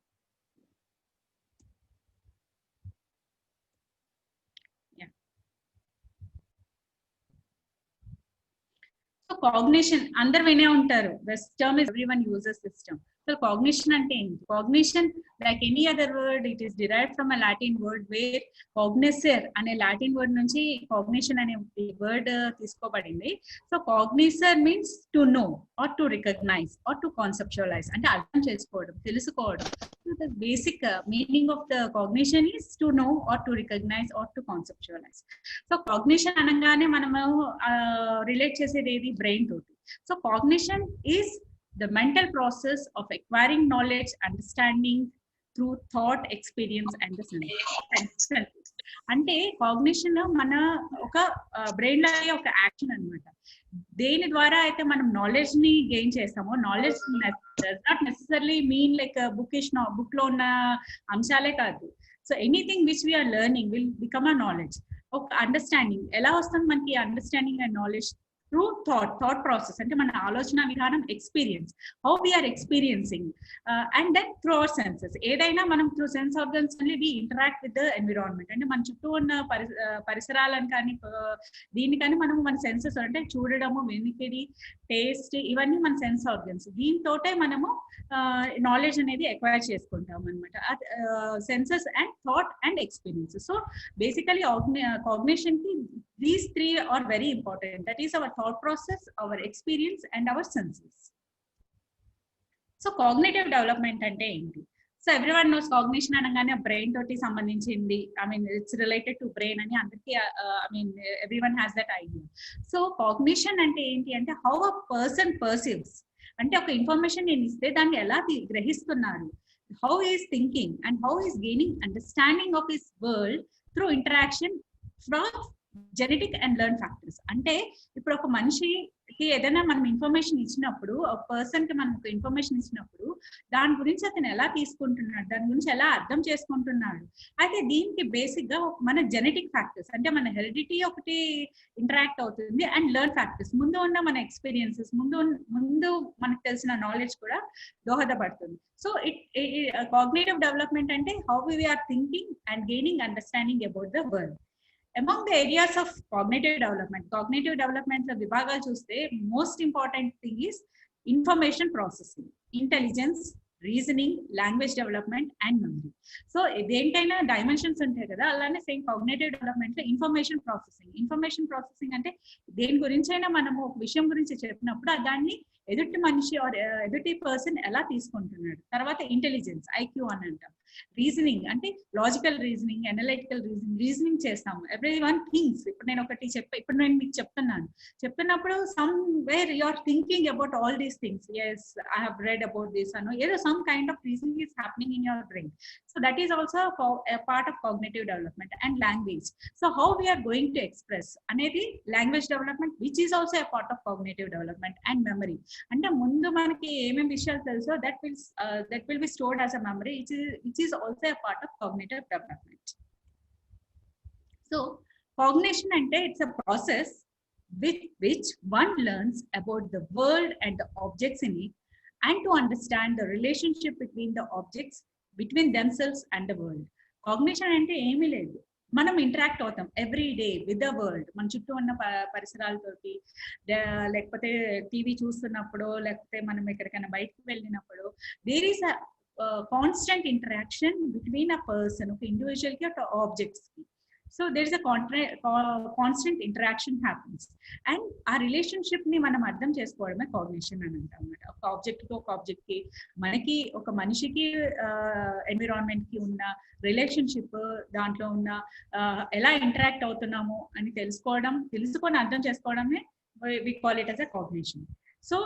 Speaker 5: So cognition అందరు వినే ఉంటారు. This term is everyone uses this term. So cognition అంటే ఏంటి? Cognition, like any other word, it is derived from a Latin word where cognoscere అనే Latin word నుంచి cognition అనే word తీసుకోబడింది. So cognoscere means to know or to recognize or to conceptualize, అంటే అర్థం చేసుకోవడం, తెలుసుకోవడం. So the basic meaning of the cognition is to know or to recognize or to conceptualize. So cognition అనగానే మనము relate చేసేది ఏది? Brain తోటి. So cognition is the mental process of acquiring knowledge, understanding through thought, experience and the senses. అంటే cognition మన ఒక brain లో ఒక యాక్షన్ అన్నమాట. దేని ద్వారా అయితే మనం నాలెడ్జ్ ని గెయిన్ చేస్తామో, knowledge does not necessarily mean like book లో ఉన్న అంశాలే కాదు. So anything which we are learning will become a knowledge. ఒక అండర్స్టాండింగ్ ఎలా వస్తుంది మనకి? Understanding and knowledge through thought process, అంటే మన ఆలోచన విధానం, experience, how we are experiencing, and then through our senses. ఏదైనా మనం through sense organs only we interact with the environment. అంటే మన చుట్టూ ఉన్న పరిసరాలను కానీ దీన్ని కానీ మనం మన సెన్సెస్ అంటే చూడడము, వినికిడి, టేస్ట్, ఇవన్నీ మన సెన్స్ ఆర్గన్స్. దీంతోటే మనము నాలెడ్జ్ అనేది ఎక్వైర్ చేసుకుంటాం అనమాట. Senses and thought and experiences. So basically cognition కి these three are very important. That is our thought process, our experience and our senses. So cognitive development ante enti? So everyone knows cognition anagane brain toti sambandhinchindi. I mean it's related to brain ani andarki everyone has that idea. So cognition ante enti ante how a person perceives, ante oka information నేను ఇస్తే దాన్ని ఎలా గ్రహిస్తున్నారు, how he is thinking and how he is gaining understanding of his world through interaction from genetic and learn factors. అంటే ఇప్పుడు ఒక మనిషికి ఏదైనా మనం ఇన్ఫర్మేషన్ ఇచ్చినప్పుడు, ఒక పర్సన్ కి మనం ఇన్ఫర్మేషన్ ఇచ్చినప్పుడు దాని గురించి అతను ఎలా తీసుకుంటున్నాడు, దాని గురించి ఎలా అర్థం చేసుకుంటున్నాడు. అయితే దీనికి బేసిక్ గా మన జెనెటిక్ ఫ్యాక్టర్స్ అంటే మన హెరిడిటీ ఒకటి ఇంటరాక్ట్ అవుతుంది, అండ్ లెర్న్ ఫ్యాక్టర్స్ ముందు ఉన్న మన ఎక్స్పీరియన్సెస్, ముందు మనకు తెలిసిన నాలెడ్జ్ కూడా దోహదపడుతుంది. సో కాగ్నిటివ్ డెవలప్మెంట్ అంటే how we are thinking and gaining understanding about the world. Among the areas of cognitive development vibhagalu chuste most important thing is information processing, intelligence, reasoning, language development and memory. So dentaina dimensions untayi kada, alane same cognitive development lo information processing ante deni gurinchaina manamu oka vishayam gurinchi cheppinappudu danni ఎదుటి మనిషి are ఎదుటి person ఎలా తీసుకుంటున్నాడు. తర్వాత intelligence, IQ అని అంటాం. Reasoning అంటే logical reasoning, analytical reasoning చేస్తాము. Every one things. ఇప్పుడు నేను మీకు చెప్తున్నప్పుడు somewhere you are thinking about all these things. Yes I have read about this అను ఏదో some kind of reasoning is happening in your brain. So that is also part of cognitive development. And language. So how we are going to express అనేది language development, which is also a part of cognitive development. And memory అంటే ముందు మనకి ఏమేమి విషయాలు తెలుసో that will be stored as a memory, which is also a part of cognitive development. So cognition ante it's a process with which one learns about the world and the objects in it, and to understand the relationship between the objects, between themselves and the world. Cognition ante ఏమీ లేదు, మనం interact అవుతాం every day with the world. మన చుట్టూ ఉన్న పరిసరాలతోటి, లేకపోతే TV చూస్తున్నప్పుడు, లేకపోతే మనం ఎక్కడికైనా బయటకు వెళ్ళినప్పుడు there is a constant interaction between a person, ఒక ఇండివిజువల్ కి ఒక ఆబ్జెక్ట్స్ కి. So there is a constant interaction happens. And ఆ రిలేషన్షిప్ ని మనం అర్థం చేసుకోవడమే కాగ్నిషన్ అని అంటాం అన్నమాట. ఒక ఆబ్జెక్ట్ కి, ఒక ఆబ్జెక్ట్ కి, మనకి ఒక మనిషికి ఎన్విరాన్మెంట్ కి ఉన్న రిలేషన్షిప్, దాంట్లో ఉన్న ఎలా ఇంటరాక్ట్ అవుతున్నాము అని తెలుసుకొని అర్థం చేసుకోవడమే we call it as a cognition. So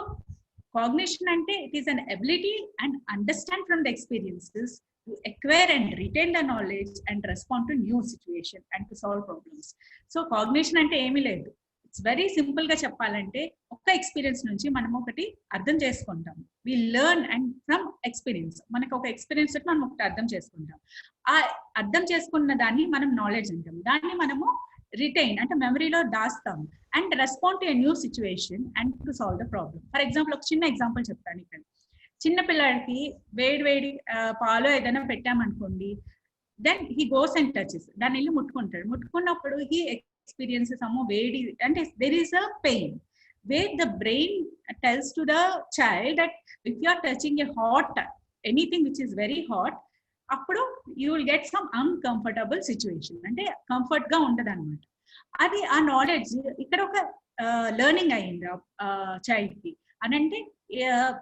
Speaker 5: cognition ante it is an ability and understand from the experiences to acquire and retain the knowledge and respond to new situation and to solve problems. So cognition ante emi ledu, it's very simple ga cheppalante oka experience nunchi manam okati ardham cheskuntam. We learn and from experience. మనకు ఒక experience తోటి మనం ఒకటి అర్థం చేసుకుంటాం. ఆ అర్థం చేసుకున్న దాన్ని మనం నాలెడ్జ్ అంటాం. దాన్ని మనము రిటైన్ అంటే మెమరీలో దాస్తాం and respond to a new situation and to solve the problem. For example ఒక చిన్న ఎగ్జాంపుల్ చెప్తాను ఇక్కడ. చిన్న పిల్లడికి వేడి పాలు ఏదైనా పెట్టామనుకోండి, then he goes and touches, దాన్ని వెళ్ళి ముట్టుకుంటాడు. ముట్టుకున్నప్పుడు హీ ఎక్స్పీరియన్సెస్ అమ్మో వేడి అంటే there is a pain where the brain tells to the child that if you are touching a hot anything which is very hot, appudu you will get some uncomfortable situation ante comfort ga undadu annamata. Adi aa knowledge ikkada oka learning ayindi child ki anante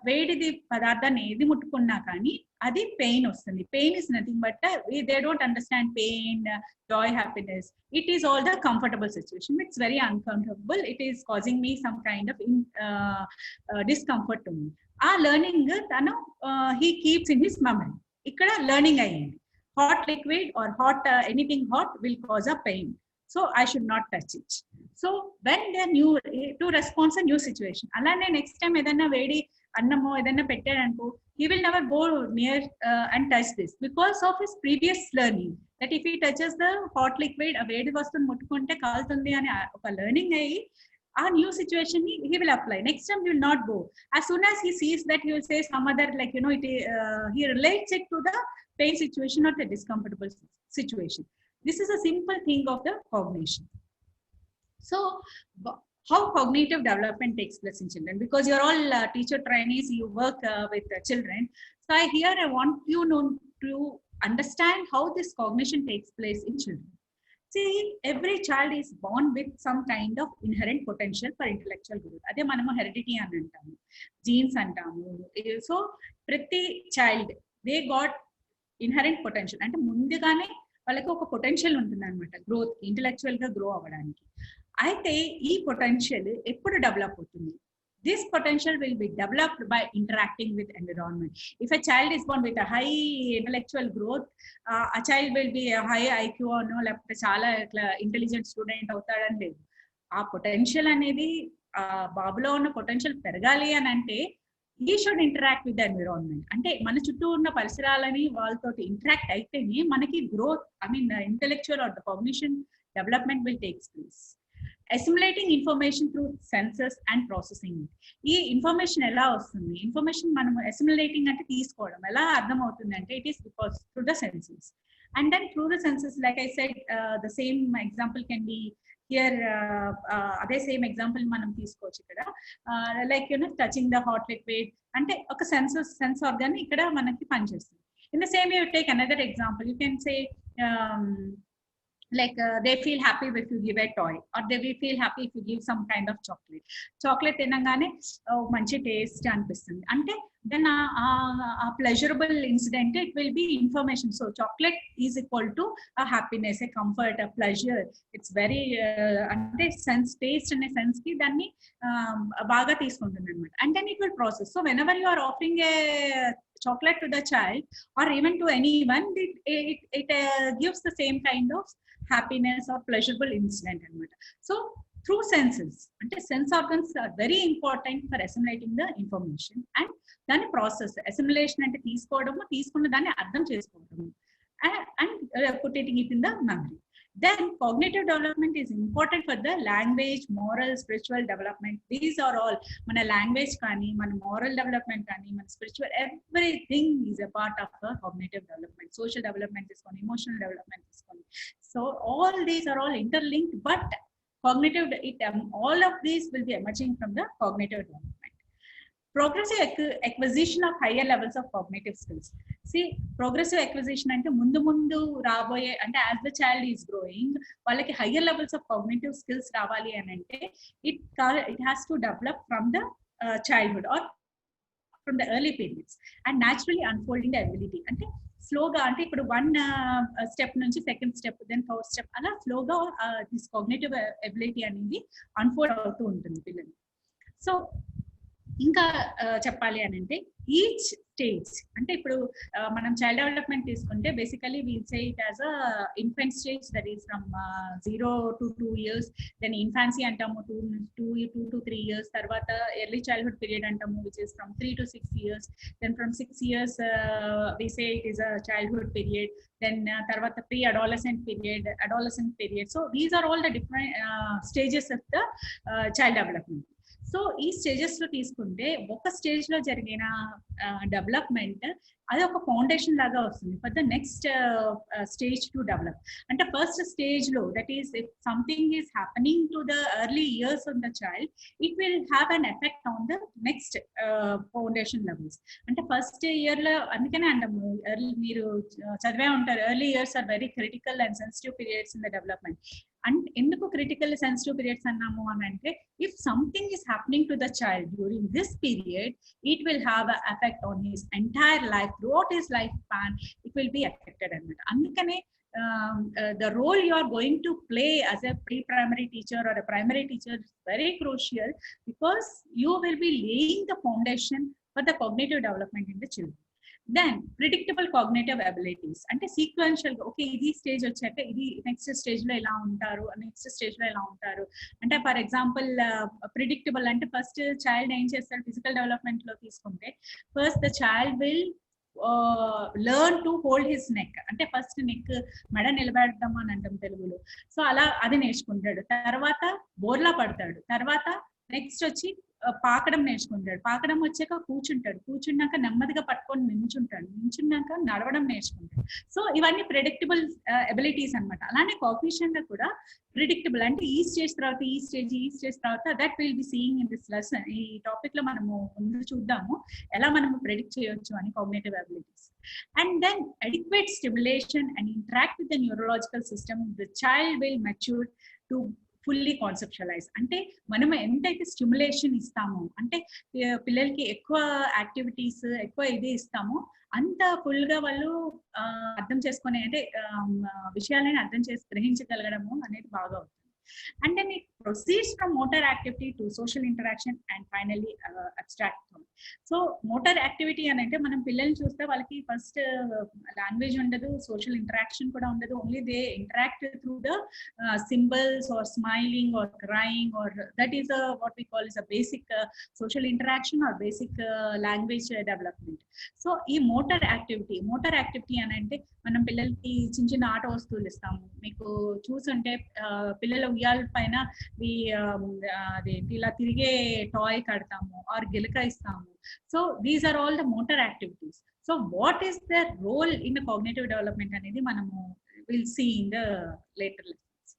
Speaker 5: వేడిది పదార్థాన్ని ఏది ముట్టుకున్నా కానీ అది pain వస్తుంది. Pain is nothing but they don't understand pain, joy, happiness. It is all the comfortable situation. It's very uncomfortable. It is causing me some kind of discomfort to me. Our learning tanu he keeps in his memory. Ikkada learning ayindi. Hot liquid or hot anything hot will cause a pain. So I should not touch it. So when they new to respond a new situation, alane next time edanna vedi annamo edanna pettadanko, he will never go near and touch this because of his previous learning that if he touches the hot liquid a vedi vastunu muttukunte kaltundi ani oka learning ayi a new situation he will apply. Next time he will not go. As soon as he sees that, he will say some other like he relates it to the pain situation or the discomfortable situation. This is a simple thing of the cognition. So how cognitive development takes place in children, because you're all teacher trainees, you work with children. So I want you to understand how this cognition takes place in children. See, every child is born with some kind of inherent potential for intellectual growth. Ade manamu heredity ani antamu, genes antamu. So prati child they got inherent potential ante mundugane వాళ్ళకి ఒక potential ఉంటుంది అనమాట growth, intellectual గా grow అవ్వడానికి. అయితే ఈ potential ఎప్పుడు develop అవుతుంది? This potential will be developed by interacting with environment. If a child is born with a high intellectual growth, ఆ child will be high IQ అనో లేకపోతే చాలా ఇట్లా ఇంటెలిజెంట్ స్టూడెంట్ అవుతాడని లేదు. ఆ పొటెన్షియల్ అనేది బాబులో ఉన్న పొటెన్షియల్ పెరగాలి అని అంటే he should interact with the environment. అంటే మన చుట్టూ ఉన్న పరిసరాలని వాళ్ళతో ఇంటరాక్ట్ అయితేనే మనకి growth, I mean intellectual or the cognition development will takes place. Assimilating information through senses and processing. ఈ ఇన్ఫర్మేషన్ ఎలా వస్తుంది? ఇన్ఫర్మేషన్ మనం అసిమిలేటింగ్ అంటే తీసుకోవడం. ఎలా అర్థం అవుతుంది అంటే it is because through the senses. And then through the senses like I said the same example can be here. అదే సేమ్ ఎగ్జాంపుల్ మనం తీసుకోవచ్చు ఇక్కడ. Like touching the hot liquid అంటే ఒక సెన్స్ ఆర్గాన్ ఇక్కడ మనకి పనిచేస్తుంది. In the same you take another example, you can say like they feel happy if you give a toy, or they will feel happy if you give some kind of chocolate తినగానే మంచి taste అనిపిస్తుంది అంటే then a pleasurable incident, it will be information. So chocolate is equal to a happiness, a comfort, a pleasure. It's very ante sense, taste and sense ki danni baga తీసుకుంటుంది అన్నమాట. And then it will process. So whenever you are offering a chocolate to the child or even to anyone, it gives the same kind of happiness or pleasurable incident అన్నమాట. So through senses, ante sense organs are very important for assimilating the information and దాన్ని process. Assimilation అంటే తీసుకోవడము, తీసుకున్న దాన్ని అర్థం చేసుకోవడము and putting it in the memory. Then cognitive development is important for the language, moral, spiritual development. These are all మన language కానీ, మన మోరల్ డెవలప్మెంట్ కానీ, మన spiritual, everything is a part of the cognitive development. Social development తీసుకొని, emotional development తీసుకొని. So all these are all interlinked, but cognitive, all of these will be emerging from the cognitive development. Progressive acquisition of higher levels of cognitive skills. See, progressive acquisition ante mundu raboye ante as the child is growing వాళ్ళకి higher levels of cognitive skills రావాలి అని అంటే it has to develop from the childhood or from the early periods and naturally unfolding the ability. అంటే స్లోగా, అంటే ఇప్పుడు one step నుంచి second step, then third step, అలా స్లోగా దిస్ కాగ్నిటివ్ ఎబిలిటీ అనేది అన్ఫోల్డ్ అవుతూ ఉంటుంది పిల్లలు. సో ఇంకా చెప్పాలి అని అంటే ఈచ్ స్టేజ్ అంటే ఇప్పుడు మనం చైల్డ్ డెవలప్మెంట్ తీసుకుంటే basically we say it as a infant stage, that is from 0 to 2 years, then infancy అంటాము 2 to 3 years, తర్వాత ఎర్లీ చైల్డ్హుడ్ పీరియడ్ అంటాము which is from 3 to 6 years, then from 6 years we say it is a childhood period, then తర్వాత pre adolescent period. So these are all the different stages of the child development. So ఈ stages లో తీసుకుంటే ఒక stage లో జరిగిన development అది ఒక foundation లాగా వస్తుంది for the next stage to develop. అంటే ఫస్ట్ స్టేజ్ లో that is if something is happening to the early years of the child, it will have an effect on the next foundation levels. అంటే first year లో అందుకనే అంటాము మీరు చదివే ఉంటారు, early years or very critical and sensitive periods in the development. And ఎందుకు critical sensitive periods అన్నాము అని అంటే if something is happening to the child during this period, it will have a effect on his entire life, throughout his lifespan it will be affected anamata. Andukane the role you are going to play as a pre-primary teacher or a primary teacher is very crucial, because you will be laying the foundation for the cognitive development in the children. Then predictable cognitive abilities అంటే sequential గా okay ఇది stage వచ్చాక ఇది next stage లో ఎలా ఉంటారు, next stage లో ఎలా ఉంటారు అంటే ఫర్ ఎగ్జాంపుల్ ప్రిడిక్టబుల్ అంటే ఫస్ట్ చైల్డ్ ఏం చేస్తాడు ఫిజికల్ డెవలప్మెంట్ లో తీసుకుంటే first the child will learn to hold his neck. అంటే ఫస్ట్ నెక్ మెడ నిలబెడదాం అని అంటాం తెలుగులో. సో అలా అది నేర్చుకుంటాడు. తర్వాత బోర్లా పడతాడు. తర్వాత నెక్స్ట్ వచ్చి పాకడం నేర్చుకుంటాడు. పాకడం వచ్చాక కూర్చుంటాడు. కూర్చున్నాక నెమ్మదిగా పట్టుకొని నించుంటాడు. నించున్నాక నడవడం నేర్చుకుంటాడు. సో ఇవన్నీ ప్రెడిక్టబుల్ ఎబిలిటీస్ అనమాట. అలానే కాగ్నిషన్ లో కూడా ప్రిడిక్టబుల్ అంటే ఈ స్టేజ్ తర్వాత ఈ స్టేజ్ తర్వాత that will be seeing in this lesson. ఈ టాపిక్ లో మనము ముందు చూద్దాము ఎలా మనము ప్రెడిక్ట్ చేయొచ్చు అని cognitive abilities. And then adequate stimulation and interact with the neurological system, the child will mature to fully conceptualize. అంటే మనం ఎంతైతే స్టిమ్యులేషన్ ఇస్తామో అంటే పిల్లలకి ఎక్కువ యాక్టివిటీస్ ఎక్కువ ఇది ఇస్తామో అంత ఫుల్ గా వాళ్ళు అర్థం చేసుకునే అంటే విషయాలని అర్థం చేసి గ్రహించగలగడము అనేది బాగా అవుతుంది. And then it proceeds from motor activity to social interaction and finally abstract thought. So motor activity అంటే మనం పిల్లల్ని చూస్తే వాళ్ళకి ఫస్ట్ లాంగ్వేజ్ ఉండదు, సోషల్ ఇంటరాక్షన్ కూడా ఉండదు. Only they interact through the symbols or smiling or crying or that is what we call is a basic social interaction or basic language development. So ఈ motor activity అని అంటే మనం పిల్లలకి చిన్న చిన్న ఆట వస్తువులు ఇస్తాము. మీకు చూసుంటే పిల్లల ఉయ్యాల పైన ఇలా తిరిగే టాయ్ కడతాము ఆర్ గిలక ఇస్తాము. So these are all the motor activities. So what is the role in the cognitive development అనేది మనము will see in the later lessons.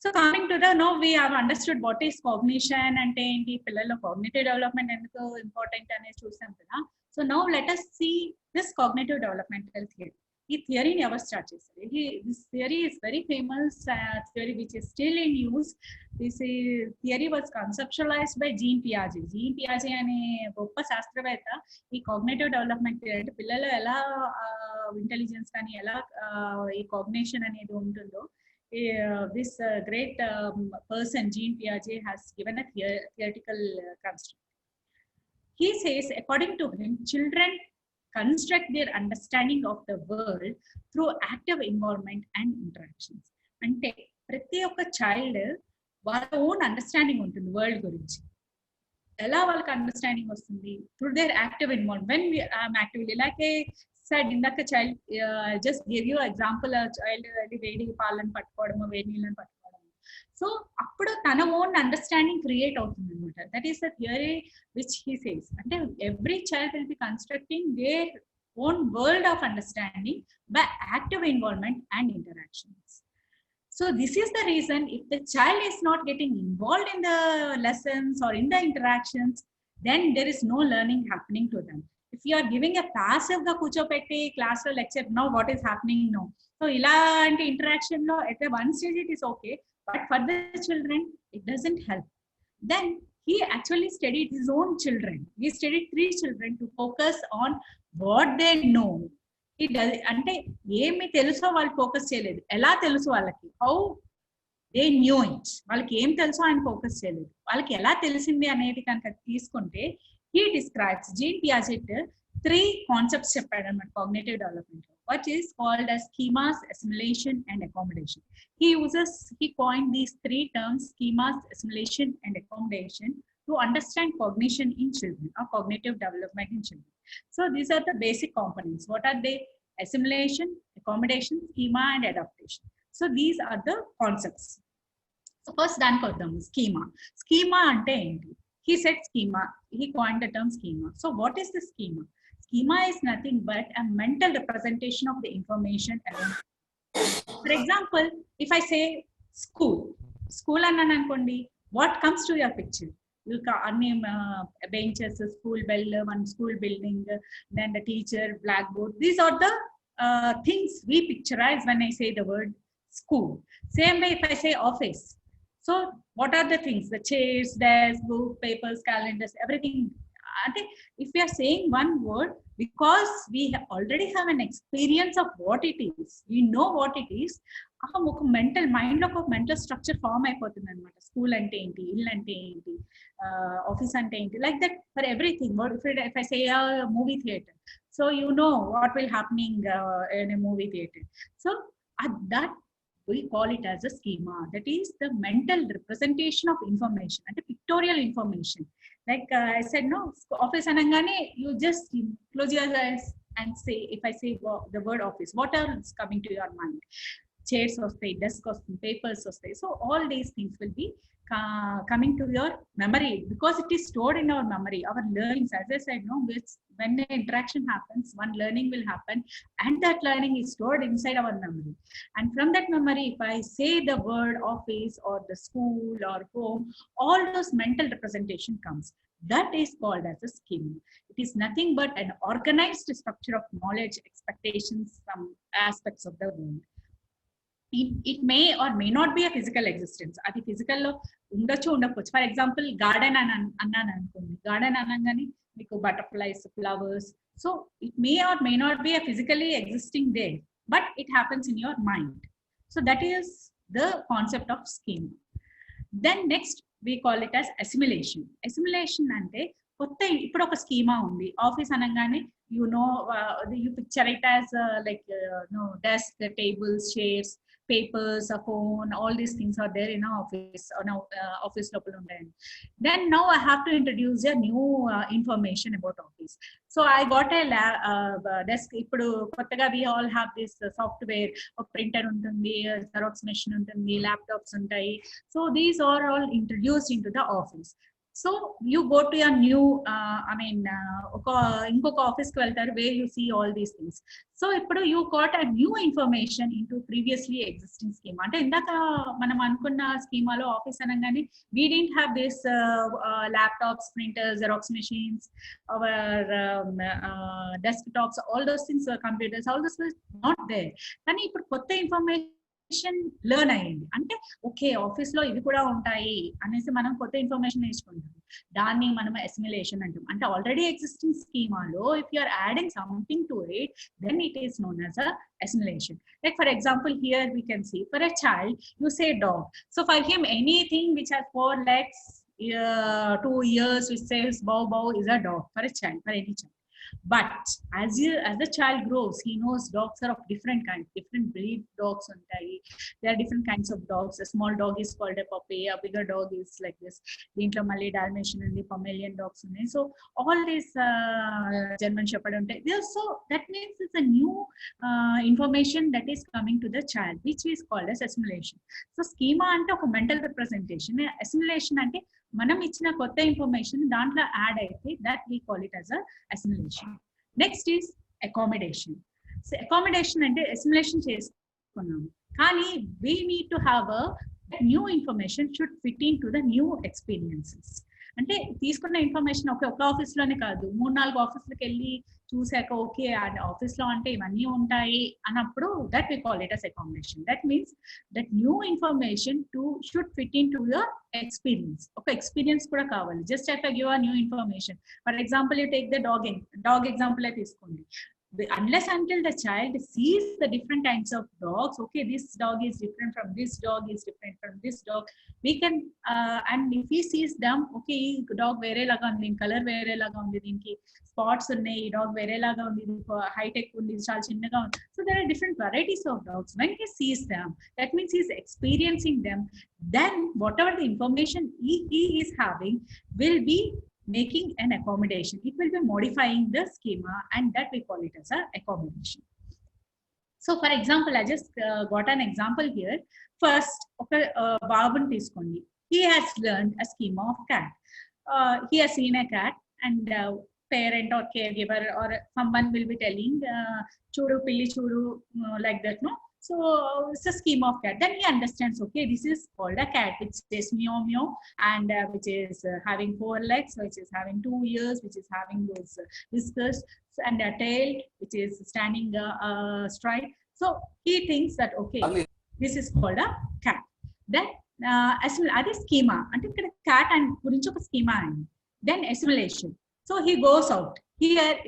Speaker 5: So coming to the now we have understood what is cognition అంటే ఏంటి, పిల్లల్లో cognitive development ఎందుకు important అనేది చూసాం కదా. So now let us see this cognitive developmental theory. ఈ థియరీని ఎవరు స్టార్ట్ చేశారు? This theory is very famous theory which is still in use. This theory was conceptualised by Jean పియాజే అనే గొప్ప శాస్త్రవేత్త ఈ కాగ్నిటివ్ డెవలప్మెంట్ అంటే పిల్లలు ఎలా ఇంటెలిజెన్స్ కానీ ఎలా ఈ కాగ్నిషన్ అనేది ఉంటుందో this great person Jean Piaget has given a theoretical construct. He says according to him children construct their understanding of the world through active involvement and interactions. అంటే ప్రతి ఒక్క చైల్డ్ వాళ్ళ ఓన్ అండర్స్టాండింగ్ ఉంటుంది world గురించి. ఎలా వాళ్ళకి understanding వస్తుంది? Through their active involvement. When we are actively like a said in the child just give you example a child వేడి పాలను పట్టుకోవడము వేడి నీళ్ళని పట్టుకోవడము. సో అప్పుడు తన ఓన్ అండర్స్టాండింగ్ క్రియేట్ అవుతుంది అనమాట. That is the theory which he says. అంటే every child will be constructing their own world of understanding by active involvement and interactions. So this is the reason if the child is not getting involved in the lessons or in the interactions, then there is no learning happening to them. If you are giving a passive ga కూర్చోపెట్టి class లో lecture no what is happening no. So ఇలాంటి interaction లో at one stage it is okay, but for the children it doesn't help. Then he actually studied his own children. He studied 3 children to focus on what they know. అంటే ఏమి తెలుసో వాళ్ళు focus చేయలేదు. ఎలా తెలుసు వాళ్ళకి, how they knew it. వాళ్ళకి ఏం తెలుసో ఆయన ఫోకస్ చేయలేదు. వాళ్ళకి ఎలా తెలిసింది అనేది కనుక తీసుకుంటే he describes, Jean Piaget 3 concepts చెప్పాడు అన్నమాట కాగ్నిటివ్ డెవలప్మెంట్ లో, which is called as schemas, assimilation and accommodation. He coined these 3 terms, schemas, assimilation and accommodation, to understand cognition in children or cognitive development in children. So these are the basic components. What are they? Assimilation, accommodation, schema and adaptation. So these are the concepts. So first దానికి వద్దాము. Schema అంటే ఏంటి? He said schema. He coined the term schema. So what is the schema? Schema is nothing but a mental representation of the information around. For example, if I say school అన్నాను అనుకోండి, what comes to your picture? Any benches, school bell, one school building, then the teacher, blackboard. These are the things we picturize when I say the word school. Same way if I say office. So what are the things? The chairs, desks, books, papers, calendars, everything. I think if we are saying one word, because we already have an experience of what it is, we know what it is, ఒక mental mind లో ఒక mental structure form అయిపోతుంది అనమాట. School అంటే ఏంటి, ఇల్లు అంటే ఏంటి, ఆఫీస్ అంటే ఏంటి, like that for everything. If I say a movie theater, so you know what will happening in a movie theater. So at that we call it as a schema. That is the mental representation of information and pictorial information. Like I said, no, office anangane, you just close your eyes and say, if I say the word office, what else coming to your mind? Chairs ostai, desk ostai, papers ostai. So all these things will be coming to your memory because it is stored in our memory. Our learnings, as I said, no, when the interaction happens, one learning will happen, and that learning is stored inside our memory. And from that memory, if I say the word office or the school or home, all those mental representation comes. That is called as a schema. It is nothing but an organized structure of knowledge, expectations, some aspects of the world. It may or may not be a physical existence. అది physical లో ఉండొచ్చు, ఉండకపోవచ్చు. For example garden అన్నాను అనుకోండి, garden అనగానే మీకు butterflies, flowers. So it may or may not be a physically existing there, but it happens in your mind. So that is the concept of schema. Then next we call it as assimilation. Assimilation అంటే కొత్త, ఇప్పుడు ఒక schema ఉంది. Office అనగానే you know, you picture it as like desk, tables, chairs, papers, a phone, all these things are there in our office, office local undayi. Then now I have to introduce a new information about office. So I got a desk. Ippudu kottaga we all have this software, a printer untundi, xerox machine untundi, laptops untayi. So these are all introduced into the office. So you go to your new inkoka office ki veltaru where you see all these things. So ippudu you got a new information into previously existing schema. Ante indaka manam anukunna schema lo office anangane we didn't have this laptops, printers, xerox machines, our desktops, all those things, computers, all this was not there. Kani ippudu kotta information learn అయ్యింది. అంటే okay office లో ఇవి కూడా ఉంటాయి అనేసి మనం కొత్త information నేర్చుకుంటాం. దాన్ని మనం అసిమిలేషన్ అంటాం. అంటే ఆల్రెడీ ఎగ్జిస్టింగ్ స్కీమాలో if you are adding something to it, then it is known as a assimilation. Like for example, here we can see for a child you say dog. So for him anything which has 4 legs, 2 ears, which says bow bow is a dog for a child, for any child. But as the child grows, he knows dogs are of different kinds, different breed dogs untayi. There are different kinds of dogs. A small dog is called a puppy, a bigger dog is like this. Deentlo malli Dalmatian and Pomeranian dogs unnai. So all these German Shepherd untayi. So that means it's a new information that is coming to the child, which is called as assimilation. So schema ante oka mental representation. Assimilation ante మనం ఇచ్చిన కొత్త information దాంట్లో add అయితే that we call it as a assimilation. Next is accommodation. So accommodation అంటే assimilation చేసుకున్నాము, కానీ we need to have a new information should fit in to the new experiences. అంటే తీసుకున్న ఇన్ఫర్మేషన్ ఒక ఆఫీస్ లోనే కాదు, 3-4 ఆఫీసులకు వెళ్ళి చూసాక ఓకే ఆఫీస్ లో అంటే ఇవన్నీ ఉంటాయి అన్నప్పుడు that we call it as accommodation. That means that new information should fit into your experience. ఒక ఎక్స్పీరియన్స్ కూడా కావాలి. Just if I give a new information, for example you take the dog example తీసుకోండి. unless until the child sees the different kinds of dogs, okay, this dog is different from this dog, is different from this dog, we can and if he sees them, okay, dog vere laga undi, color vere laga undi, dinki spots unnai, dog vere laga undi, high tech undi, chaala chinnaga undi. So there are different varieties of dogs. When he sees them, that means he is experiencing them, then whatever the information he is having will be making an accommodation. It will be modifying the schema, and that we call it as a accommodation. So for example, I just got an example here. First, okay, Babun Tiskondi, he has learned a schema of cat. He has seen a cat, and parent or caregiver or someone will be telling churu pilli churu, like that, no? So it's a scheme of cat. Then he understands, okay, this is called a cat, which is meow meow, and which is having 4 legs, which is having 2 ears, which is having those whiskers, and a tail, which is standing straight. So he thinks that, okay, this is called a cat. Then as schema, ante cat and gurinchi oka schema and then assimilation. So he goes out. Here,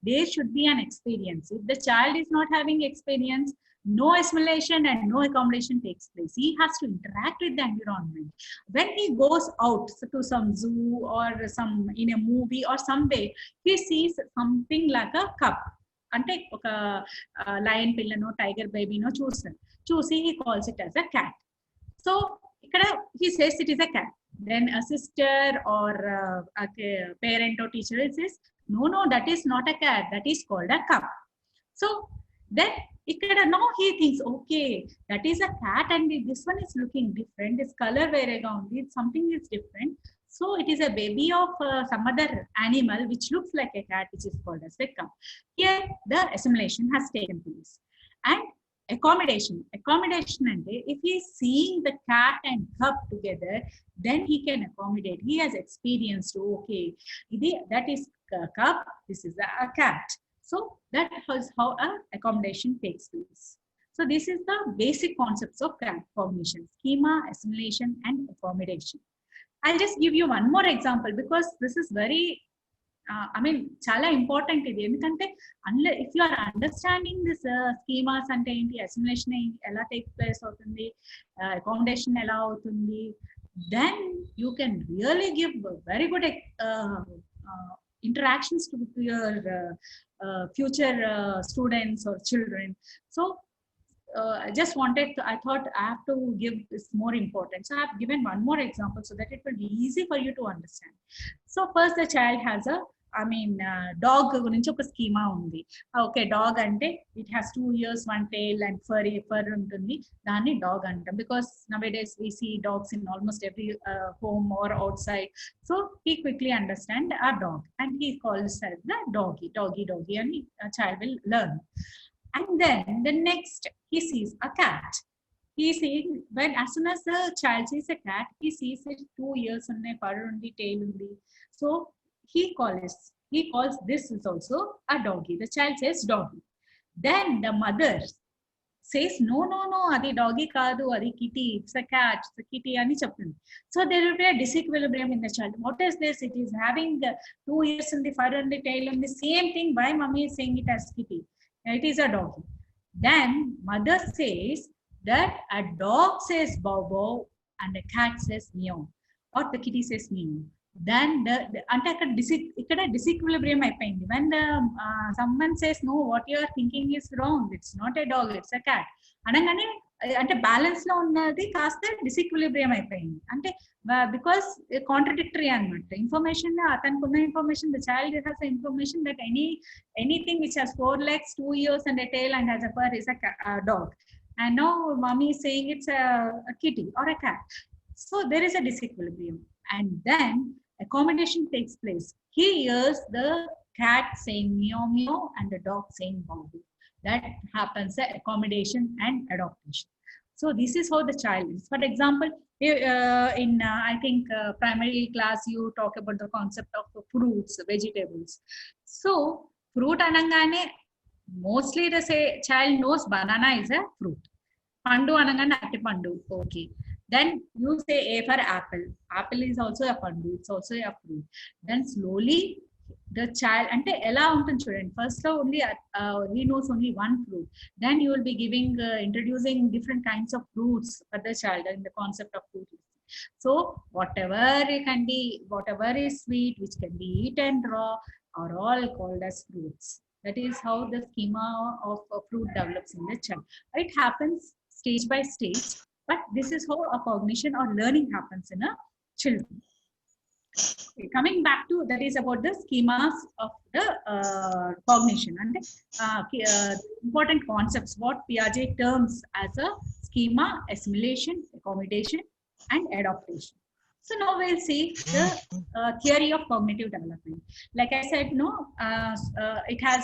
Speaker 5: there should be an experience. If the child is not having experience, no assimilation and no accommodation takes place. He has to interact with the environment. When he goes out to some zoo or some in a movie or somewhere, he sees something like a cup. Ante oka lion pillano, tiger baby no choose he calls it as a cat. So he says it is a cat. Then a sister or a parent or teacher says, no, that is not a cat, that is called a cup. So then now he thinks, okay, that is a cat and this one is looking different, this color verega undi, something is different. So it is a baby of some other animal which looks like a cat, which is called as a cup. Here the assimilation has taken place. And accommodation and if he is seeing the cat and cup together, then he can accommodate. He has experienced, okay, that is a cup, this is a cat. So that is how accommodation takes place. So this is the basic concepts of cat cognition: schema, assimilation, and accommodation. I'll just give you one more example because this is very chala important idi, endukante if you are understanding this schemas ante enti, assimilation ela take place avutundi, accommodation ela avutundi, then you can really give very good interactions to your future students or children. So I just wanted to, I thought I have to give this more important. So I have given one more example so that it will be easy for you to understand. So first the child has a dog gurinchi oka schema undi. Okay, dog ante it has 2 ears, 1 tail and fur untundi, danni dog antam, because nowadays we see dogs in almost every home or outside. So he quickly understand a dog and he calls it the doggy, and a child will learn. And then the next he sees a cat. He sees, when as soon as the child sees a cat, he sees it 2 ears unnai, fur undi, tail undi. So he calls this is also a doggy. The child says doggy. Then the mother says, no, adi doggy kaadu, adi kitty, it's a cat, it's a kitty ani cheptundi. So there will be a disequilibrium in the child. What is this? It is having 2 ears in the fur and the tail and the same thing. Why mommy is saying it as kitty? It is a doggy. Then mother says that a dog says bow bow and a cat says meow, or the kitty says meow. Then ante ikkada disequilibrium అయిపోయింది. When someone says no, what you are thinking is wrong, it's not a dog, it's a cat అనగానే అంటే balance లో ఉన్నది కాస్త డిసీక్విలిబ్రియం అయిపోయింది. అంటే because contradictory అన్నమాట. Information అతనికి ఉన్న information, the child has the information that anything which has 4 legs, 2 ears and a tail and has a fur is a dog, and now mommy is saying it's a kitty or a cat. So there is a disequilibrium, and then accommodation takes place. He hears the cat saying meow meow and the dog saying bow bow. That happens, accommodation and adaptation. So this is how the child is. For example, in I think primary class you talk about the concept of fruits, vegetables. So fruit anangane mostly the child knows banana is a fruit. Pandu anangane atti pandu. Okay. Then you say A for apple. Apple is also a pandu. It's also a fruit. Then slowly the child ante ela untundi chudandi, first lo only he knows only one fruit, then you will be giving introducing different kinds of fruits for the child in the concept of fruit. So whatever it can be, whatever is sweet which can be eaten raw are all called as fruits. That is how the schema of a fruit develops in the child. It happens stage by stage, but this is how a cognition or learning happens in a children. Coming back to, that is about the schemas of the cognition and important concepts what Piaget terms as a schema, assimilation, accommodation, and adaptation. So now we'll see the theory of cognitive development. Like I said, it has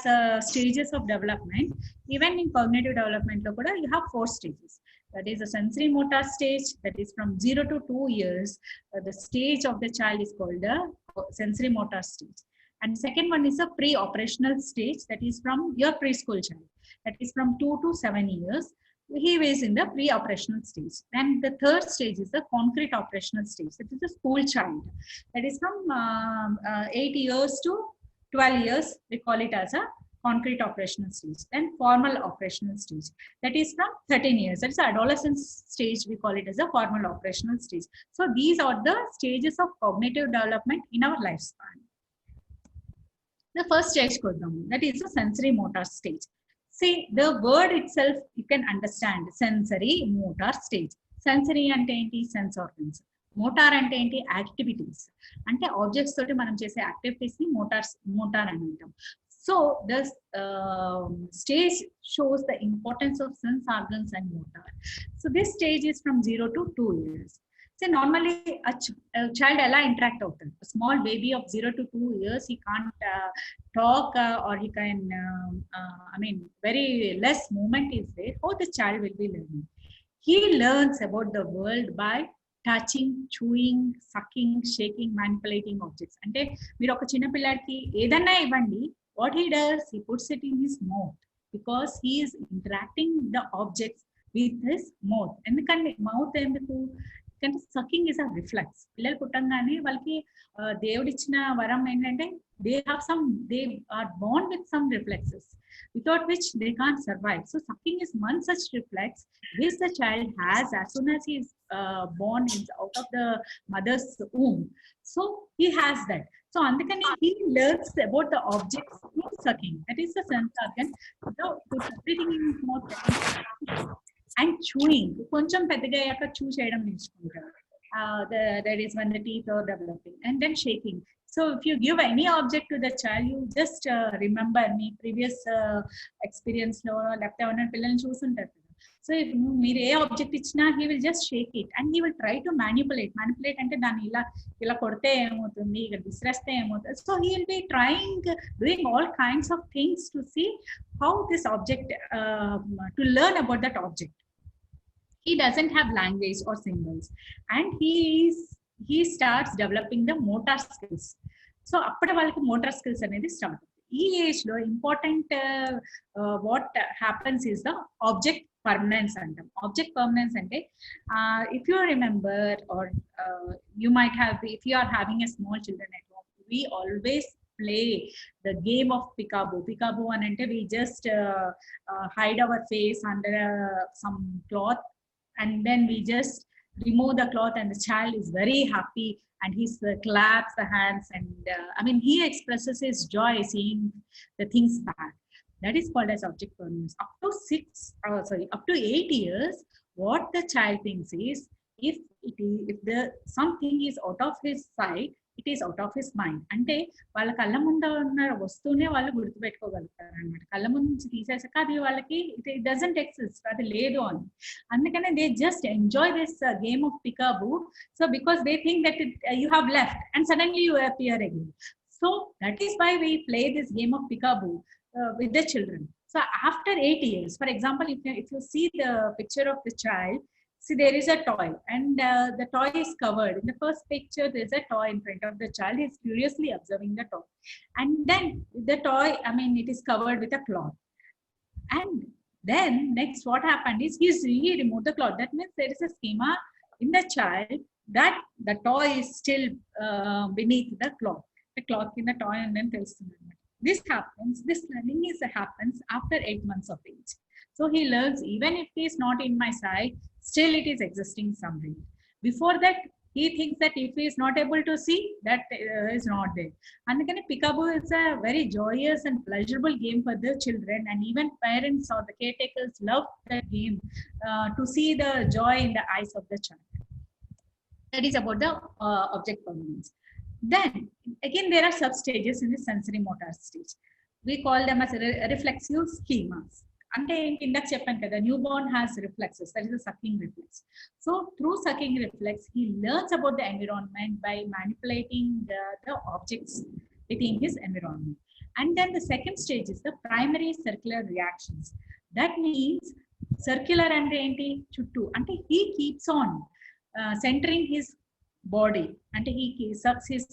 Speaker 5: stages of development. Even in cognitive development, you have 4 stages. That is a sensory motor stage, that is from 0 to 2 years. The stage of the child is called the sensory motor stage. And second one is a pre-operational stage, that is from your preschool child. That is from 2 to 7 years. He is in the pre-operational stage. And the third stage is the concrete operational stage. That is the school child. That is from 8 years to 12 years. We call it as a concrete operational stage. Then formal operational stage. That is from 13 years. That is the adolescence stage. We call it as a formal operational stage. So these are the stages of cognitive development in our lifespan. The first stage, that is the sensory motor stage. See, the word itself you can understand, sensory motor stage. Sensory ante enti, sense organs. Motor ante enti, activities. Ante objects toti manam chese activities ni motor ani antam. So this stage shows the importance of sense organs and motor. So this stage is from 0 to 2 years. So normally a child ela interact avutundi. A small baby of 0 to 2 years, he can't talk or he can, very less movement is there. How the child will be learning? He learns about the world by touching, chewing, sucking, shaking, manipulating objects. Ante meer oka chinna pilladiki edanna ivandi, what he does, he puts it in his mouth because he is interacting the objects with his mouth. Endukante mouth enduku? Sucking is a reflex. పిల్లలు పుట్టంగానే వాళ్ళకి దేవుడు ఇచ్చిన వరం ఏంటంటే they are born with some reflexes without which they can't survive. So sucking is one such reflex which the child has as soon as he is born out of the mother's womb. So he has that. So andukani he learns about the objects through sucking. That is the sense organ. So everything in his mouth. And chewing, కొంచెం పెద్దగా అయ్యాక chew చేయడం నేర్చుకుంటారు. That is when the teeth are developing. And then shaking. So if you give any object to the child, you just remember me previous experience lo లేకపోతే ఎవరైనా పిల్లల్ని చూస్తుంటారు. So if మీరు ఏ ఆబ్జెక్ట్ ఇచ్చినా he will just shake it and he will try to manipulate అంటే దాన్ని ఇలా కొడితే ఏమవుతుంది, ఇక్కడ విసిరేస్తే ఏమవుతుంది. So he will be doing all kinds of things to see how this object, to learn about that object. He doesn't have language or symbols, and he starts developing the motor skills. So appada valaki motor skills anedi start. Ee age lo important what happens is the object permanence antam. Object permanence ante if you remember, or you might have, if you are having a small children at home, we always play the game of peekaboo anante we just hide our face under some cloth, and then we just remove the cloth and the child is very happy and he claps the hands and he expresses his joy seeing the things back. That is called as object permanence. Up to 8 years, what the child thinks is, if something is out of his sight, it is out of his mind. అంటే వాళ్ళ కళ్ళ ముందు ఉన్న వస్తువునే వాళ్ళు గుర్తుపెట్టుకోగలుగుతారు అనమాట. కళ్ళ ముందు నుంచి తీసేసాక అది వాళ్ళకి it doesn't exist, అది లేదు అని. అందుకనే they just enjoy this game of peekaboo. So because they think that you have left and suddenly you appear again. So that is why we play this game of peekaboo with the children. So after 8 years, for example, if you see the picture of the child, see there is a toy and the toy is covered. In the first picture, there is a toy in front of the child. He is curiously observing the toy, and then the toy, it is covered with a cloth. And then next what happened is he removed the cloth. That means there is a schema in the child that the toy is still beneath the cloth. clock in the toy and then తెలుస్తుంది. This learning happens after 8 months of age. So he learns even if he is not in my sight, still it is existing somewhere. Before that, he thinks that if he is not able to see, that is not there. And Peekaboo is a very joyous and pleasurable game for the children, and even parents or the caretakers love that game to see the joy in the eyes of the child. That is about the object permanence. Then again, there are sub stages in the sensory motor stage. We call them as reflexive schemas. అంటే ఇందాక చెప్పాను కదా, new Born has reflexes, that is the sucking reflex. So through sucking reflex he learns about the environment by manipulating the objects within his environment. And then the second stage is the primary circular reactions. That means circular అంటే ఏంటి, చుట్టూ అంటే he keeps on centering his body, and he sucks his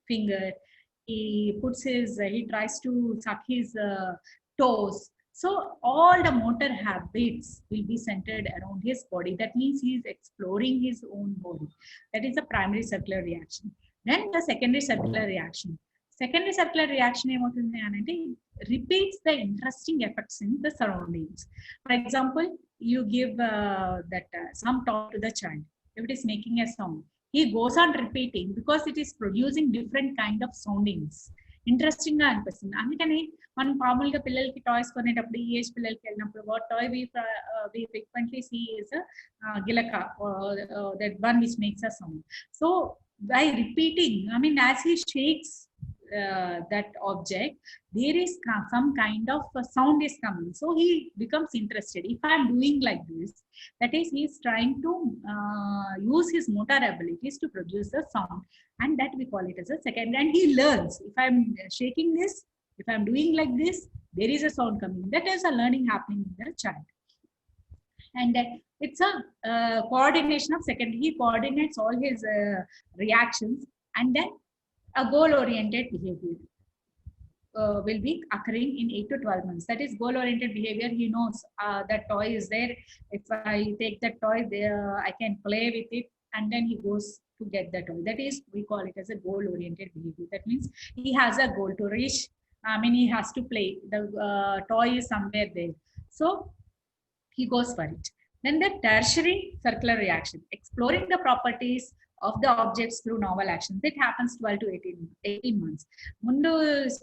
Speaker 5: finger, he tries to suck his toes. So all the motor habits will be centered around his body. That means he is exploring his own body. That is the primary circular reaction. Then the secondary circular reaction. Secondary circular reaction ఏమవుతుంది అంటే repeats the interesting effects in the surroundings. For example, you give some toy to the child. If it is making a sound, he goes on repeating because it is producing different kind of soundings. Interesting గా అనిపిస్తుంది. అందుకని మనం మామూలుగా పిల్లలకి toys కొనేటప్పుడు, ఈ age పిల్లలకి వెళ్ళినప్పుడు, what toy we frequently see is గిలక, that one which makes a sound. So by repeating, I mean, as he shakes that object, there is some kind of sound is coming. So he becomes interested. If I am doing like this, that is, he is trying to use his motor abilities to produce a sound, and that we call it as a second. And he learns, if I am shaking this, if I am doing like this, there is a sound coming. That is a learning happening in the child. And it's a coordination of second. He coordinates all his reactions, and then a goal-oriented behavior will be occurring in 8 to 12 months. That is goal-oriented behavior. He knows that toy is there. If I take that toy, I can play with it, and then he goes to get the toy. That is, we call it as a goal-oriented behavior. That means he has a goal to reach. I mean, he has to play. The toy is somewhere there. So he goes for it. Then the tertiary circular reaction, exploring the properties of the objects through novel actions. It happens 12 to 18 months. Mundu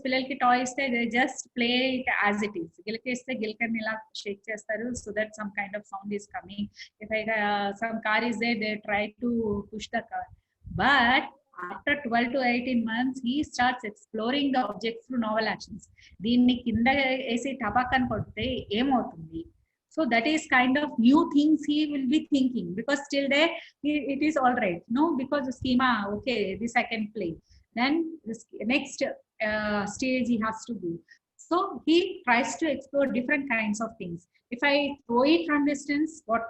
Speaker 5: పిల్లలకి toy ఇస్తే they just play it as it is. గిలకేస్తే గిలకని ఇలా shake చేస్తారు so that some kind of sound is coming. If some car is there, they try to push the car. But after 12 to 18 months, he starts exploring the objects through novel actions. దీన్ని కింద వేసి టపాకని కొడితే ఏమవుతుంది? So that is kind of new things he will be thinking, because still there it is all right. No, because the schema, okay, this I can play. Then this next stage he has to do. So he tries to explore different kinds of things. If I throw it from distance, what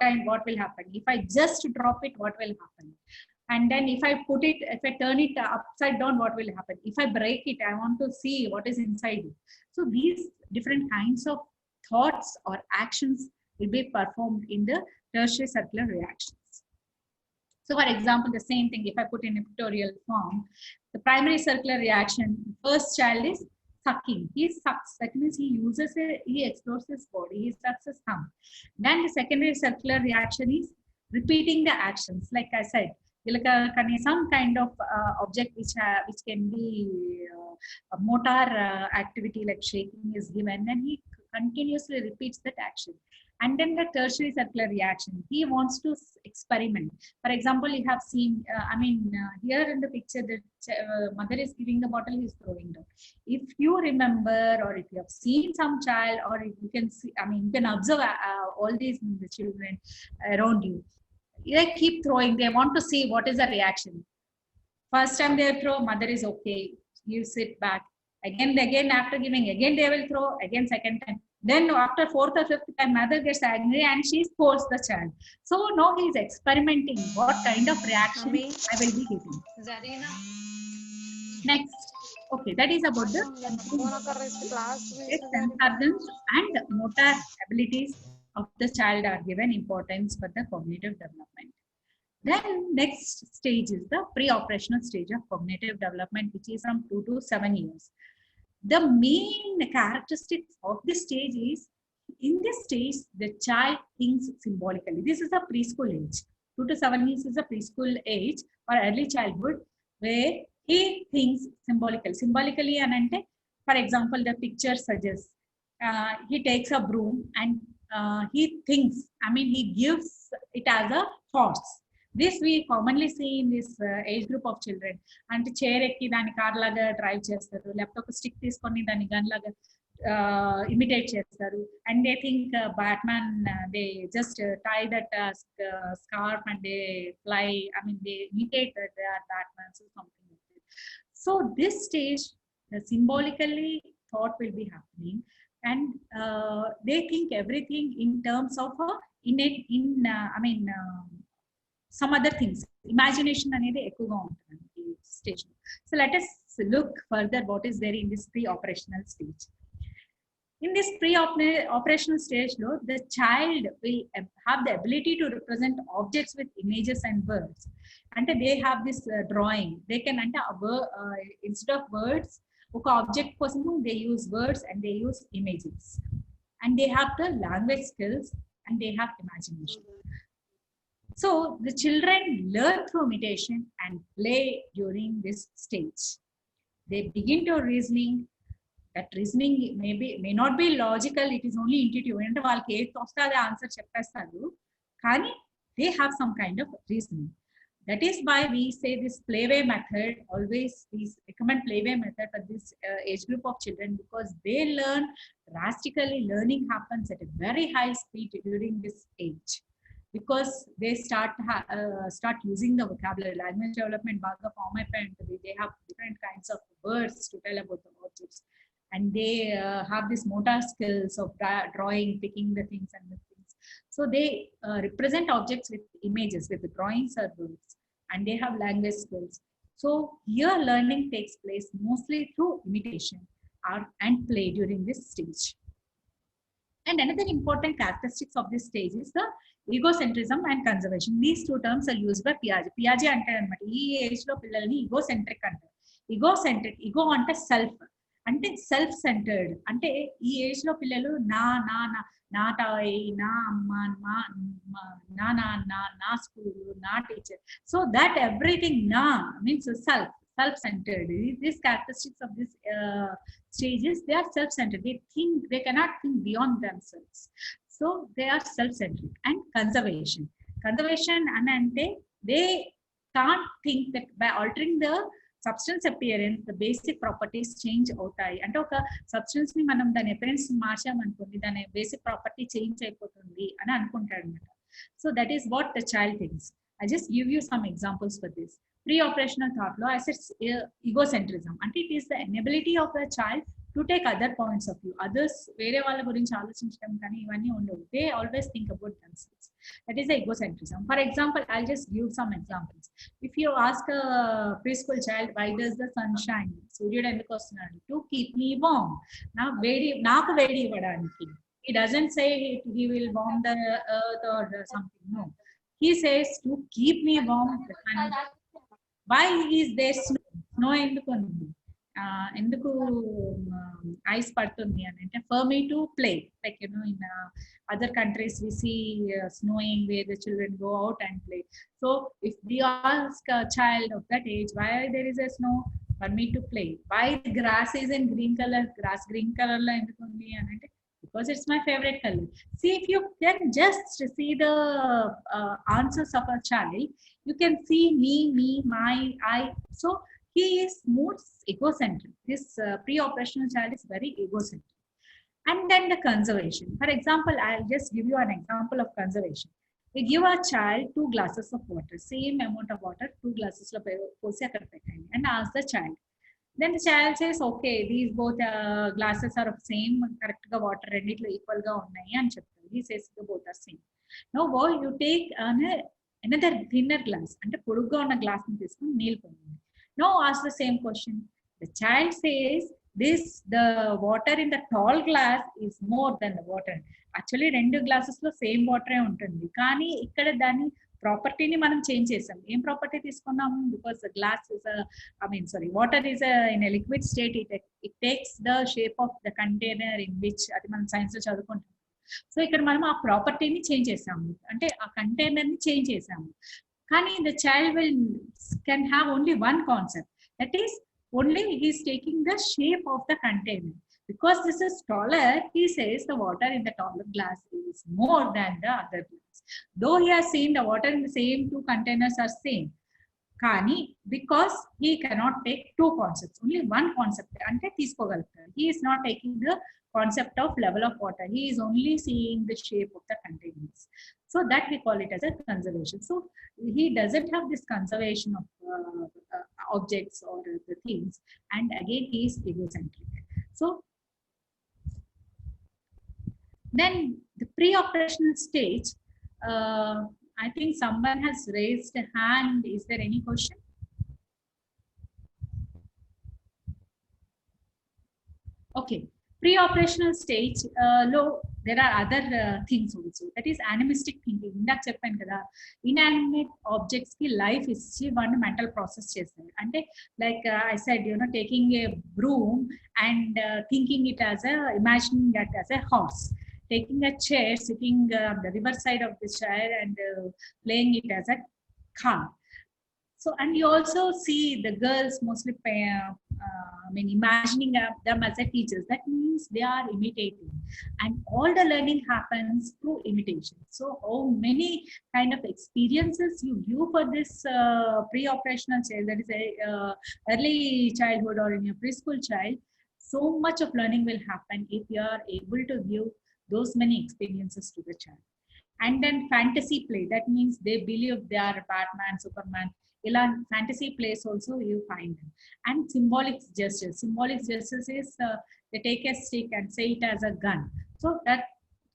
Speaker 5: will happen? If I just drop it, what will happen? And then if I turn it upside down, what will happen? If I break it, I want to see what is inside it. So these different kinds of thoughts or actions will be performed in the tertiary circular reactions. So for example, the same thing, if I put in a pictorial form, the primary circular reaction, first child is sucking. He sucks. That means he explores his body, he sucks his thumb. Then the secondary circular reaction is repeating the actions. Like I said, some kind of object which can be a motor activity like shaking is given, and he continuously repeats that action. And then the tertiary circular reaction, he wants to experiment. For example, you have seen, here in the picture, the mother is giving the bottle, he is throwing down. If you remember, or if you have seen some child, or if you can see, you can observe all these the children around you. They keep throwing, they want to see what is the reaction. First time they throw, mother is okay, you sit back. Again after giving, again they will throw, again second time. Then after fourth or fifth time, mother gets angry and she scolds the child. So now he is experimenting what kind of reaction I will be getting. Zarina. Next. Okay, that is about the organs and motor abilities of the child are given importance for the cognitive development. Then next stage is the pre-operational stage of cognitive development, which is from 2 to 7 years. The main characteristics of this stage is, in this stage, the child thinks symbolically. This is a preschool age. 2 to 7 years is a preschool age or early childhood, where he thinks symbolically. Symbolically, and for example, the picture suggests he takes a broom and he thinks, he gives it as a thoughts. This we commonly see in this age group of children. And chair ekki dani car laga drive chestaru, leptop stick teeskoni dani gun laga imitate chestaru, and they think Batman, they just tie that scarf and they fly. They imitate that they are Batman or something like that. So this stage, symbolically thought will be happening, and they think everything in terms of some other things. Imagination anedi ekkuva untundi stage. So let us look further what is there in this pre-operational stage. In this pre-operational stage, the child will have the ability to represent objects with images and words. And they have this drawing. They can instead of words, oka object kosamu they use words and they use images. And they have the language skills and they have imagination. So the children learn through imitation and play during this stage. They begin to reasoning. That reasoning may not be logical, it is only intuitive. And వాళ్ళకి ఏది వస్తే అది answer చెప్పేస్తారు, కానీ they have some kind of reasoning. That is why we say this playway method, always we recommend playway method for this age group of children, because they learn drastically. Learning happens at a very high speed during this age, because they start using the vocabulary. Language development baga form అయిపోయి ఉంటుంది. They have different kinds of words to tell about the objects, and they have this motor skills of drawing, picking the things and the things. So they represent objects with images, with the drawings or words, and they have language skills. So here learning takes place mostly through imitation and play during this stage. And another important characteristics of this stage is the egocentrism and conservation. These two terms are used by Piaget. Piaget అంటాడు అన్నమాట, ఈ age లో పిల్లల్ని egocentric అంటారు. Egocentric, ego అంటే self, అంటే self centred. అంటే ఈ ఏజ్ లో పిల్లలు నా నా నా నా టాయ్, నా అమ్మ, నా నాన్న, నా స్కూల్, నా టీచర్. సో దట్ ఎవ్రీథింగ్ నా means self-centered. These characteristics of this stages, they are self-centered. They cannot think beyond themselves. So they are self-centered. And conservation anante, they can't think that by altering the substance appearance, the basic properties change అవుతాయి. అంటే ఒక substance ని మనం దాని appearance మార్చామనుకోండి, దాని basic property change అయిపోతుంది అని అనుకుంటాడు అనమాట. So that is what the child thinks. I just give you some examples for this. Pre-operational thought law, I said egocentrism, and it is the inability of the child to take other points of view. Others వేరే వాళ్ళ గురించి ఆలోచించడం కానీ ఇవన్నీ ఉండవు. They always think about themselves. That is the egocentrism. For example, I'll just give some examples. If you ask a preschool child, why does the sun shine? సూర్యుడు ఎందుకు వస్తున్నాడు? To keep me warm. నాకు వేడి ఇవ్వడానికి. He doesn't say he will warm the earth or something. No. He says to keep me warm. Why is there snow? ఎందుకు ice పడుతుంది అని అంటే, for me to play. Like, in other countries we see snowing where the children go out and play. So if we ask a child of that age, why there is a snow? For me to play. Why the grass is in green color? Grass green color la enduku undi ani ante, because it's my favorite color. See, if you can just see the answers of a child, you can see me, my, I. So he is more egocentric. This pre-operational child is very egocentric. And then the conservation. For example, I'll just give you an example of conservation. We give a child 2 glasses of water, same amount of water, 2 glasses lo posi akkada pettandi, and ask the child. Then the child says, okay, these both glasses are of same, correct ga water renditlo equal ga unnayi ani cheptaru. He says both are same. Now boy, you take another thinner glass, ante పొడుగ్గా ఉన్న glass ni తీసుకొని నీళ్ళు పోయండి. Now ask the same question. The child says, the water in the tall glass is more than the water. Actually 2 glasses లో same వాటరే ఉంటుంది, కానీ ఇక్కడ దాన్ని ప్రాపర్టీని మనం చేంజ్ చేసాం. ఏం ప్రాపర్టీ తీసుకున్నాము? Because glass is water is in a liquid state, it takes the shape of the container in which, అది మనం సైన్స్ లో చదువుకుంటాం. సో ఇక్కడ మనం ఆ ప్రాపర్టీని చేంజ్ చేసాము, అంటే ఆ కంటైనర్ ని చేంజ్ చేసాము. కానీ the child can have only one concept, that is only he is taking the shape of the container. Because this is taller, he says the water in the taller glass is more than the other glass. Though he has seen the water in the same two containers are same, kani because he cannot take two concepts, only one concept ante teeskogaltaru. He is not taking the concept of level of water, he is only seeing the shape of the containers. So that we call it as a conservation. So he doesn't have this conservation of objects or the things, and again he is egocentric. So then the pre-operational stage, I think someone has raised a hand. Is there any question? Okay. Pre-operational stage లో there are other things also, that is animistic thinking. ఇందాక చెప్పాను కదా, inanimate objects కి life ఇచ్చి వాళ్ళు mental process చేస్తారు. అంటే like I said, taking a broom and thinking it as imagining that as a horse, taking a chair, sitting on the river side of the chair and playing it as a car. So, and you also see the girls mostly imagining them as a teachers. That means they are imitating, and all the learning happens through imitation. So how many kind of experiences you give for this pre-operational child, that is a early childhood or in your preschool child, so much of learning will happen if you are able to give those many experiences to the child. And then fantasy play, that means they believe they are Batman, Superman. Fantasy plays also you find them. And symbolic gestures is they take a stick and say it as a gun. So that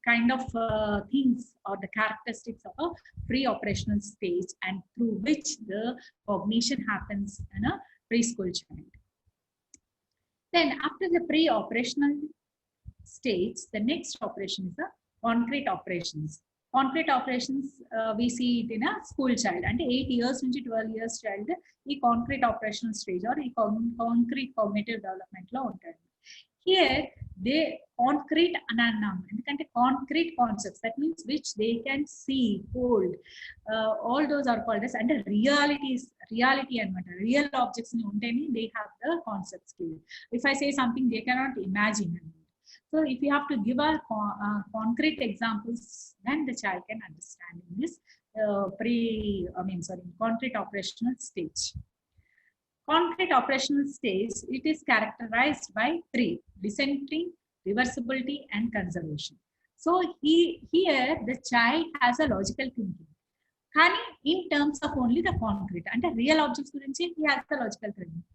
Speaker 5: kind of things or the characteristics of a pre-operational stage, and through which the cognition happens in a preschool child. Then after the pre-operational stage, the next operation is the concrete operations. Concrete operations we see it in a school child, and 8 years to 12 years child ఈ concrete operational stage or ఈ concrete cognitive development లో ఉంటారు. Here they concrete అని అన్నాము ఎందుకంటే concrete concepts, that means which they can see, hold, all those are called as, and reality అన్నమాట. Real objects ని ఉంటేనే they have the concept skill. If I say something they cannot imagine. So if you have to give a concrete examples, then the child can understand in this concrete operational stage. Concrete operational stage, it is characterized by 3: decentering, reversibility, and conservation. So here the child has a logical thinking. Kani in terms of only the concrete and the real objects gurinchi he has the logical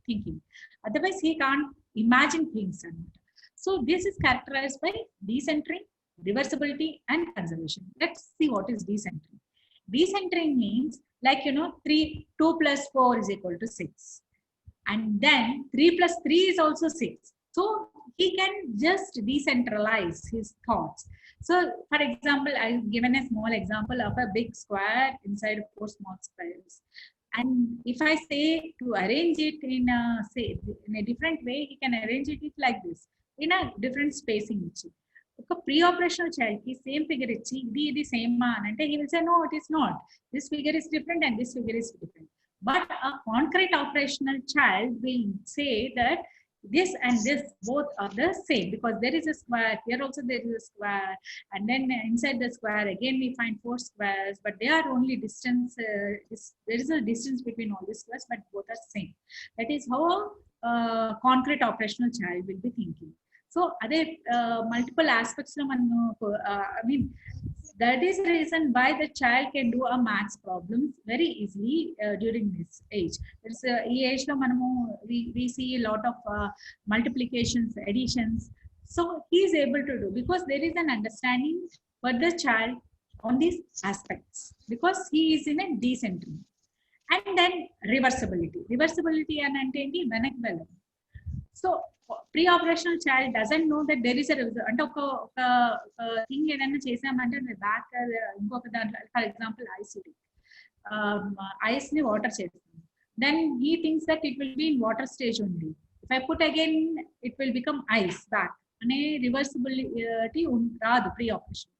Speaker 5: thinking. Otherwise he can't imagine things. So this is characterized by decentering, reversibility, and conservation. Let's see what is decentering. Decentering means, like 2 plus 4 is equal to 6, and then 3 plus 3 is also 6. So he can just decentralize his thoughts. So for example, I've given a small example of a big square inside 4 small squares. And if I say to arrange it in a different way, he can arrange it like this, in a different spacing. ఒక pre-operational child ki same figure ichi idi same ma ante he will say no, it is not, this figure is different and this figure is different. But a concrete operational child will say that this and this both are the same, because there is a square, here also there is a square, and then inside the square again we find 4 squares, but they are only distance, there is a distance between all these squares, but both are same. That is how a concrete operational child will be thinking. So are multiple aspects lo that is the reason why the child can do a maths problems very easily during this age. There's ee age lo manamu we see a lot of multiplications, additions. So he is able to do, because there is an understanding for the child on these aspects, because he is in a decentering. And then reversibility and ante enti venak vellam. So pre-operational child doesn't know that there is a అంటే ఒక thing ఏదైనా చేసామంటే back ఇంకొక దాంట్లో, for example ICT. ice ni water chestam, then he thinks that it will be in water stage only. If I put again, it will become ice back. Ane reversibility raadu pre-operation.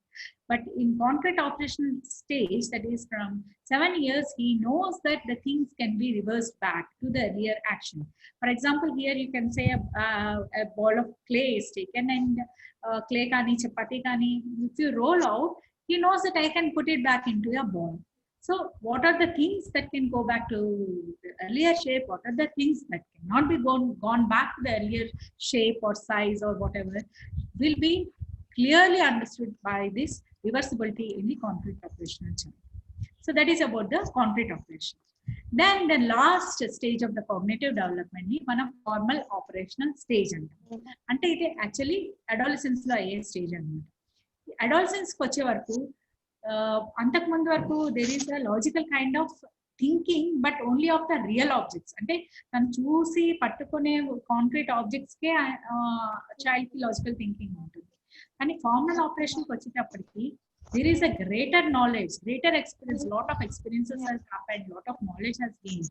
Speaker 5: But in concrete operational stage, that is from 7 years, he knows that the things can be reversed back to the earlier action. For example, here you can say a ball of clay is taken, and clay kani, chapati kani, if you roll out, he knows that I can put it back into a ball. So what are the things that can go back to the earlier shape? What are the things that cannot be gone back to the earlier shape or size or whatever will be clearly understood by this reversibility in the concrete operational chain. So that is about the concrete operation. Then the last stage of the cognitive development ni mana formal operational stage anta. Ante ide actually adolescence lo ayye stage annamata. Adolescence ki vache varaku antaku mundu varaku there is a logical kind of thinking, but only of the real objects. Ante tanu చూసి పట్టుకునే concrete objects కే child కి logical thinking ఉంటుంది. And formal operation there is a greater knowledge, greater experience, lot of experiences has happened, lot of knowledge has gained.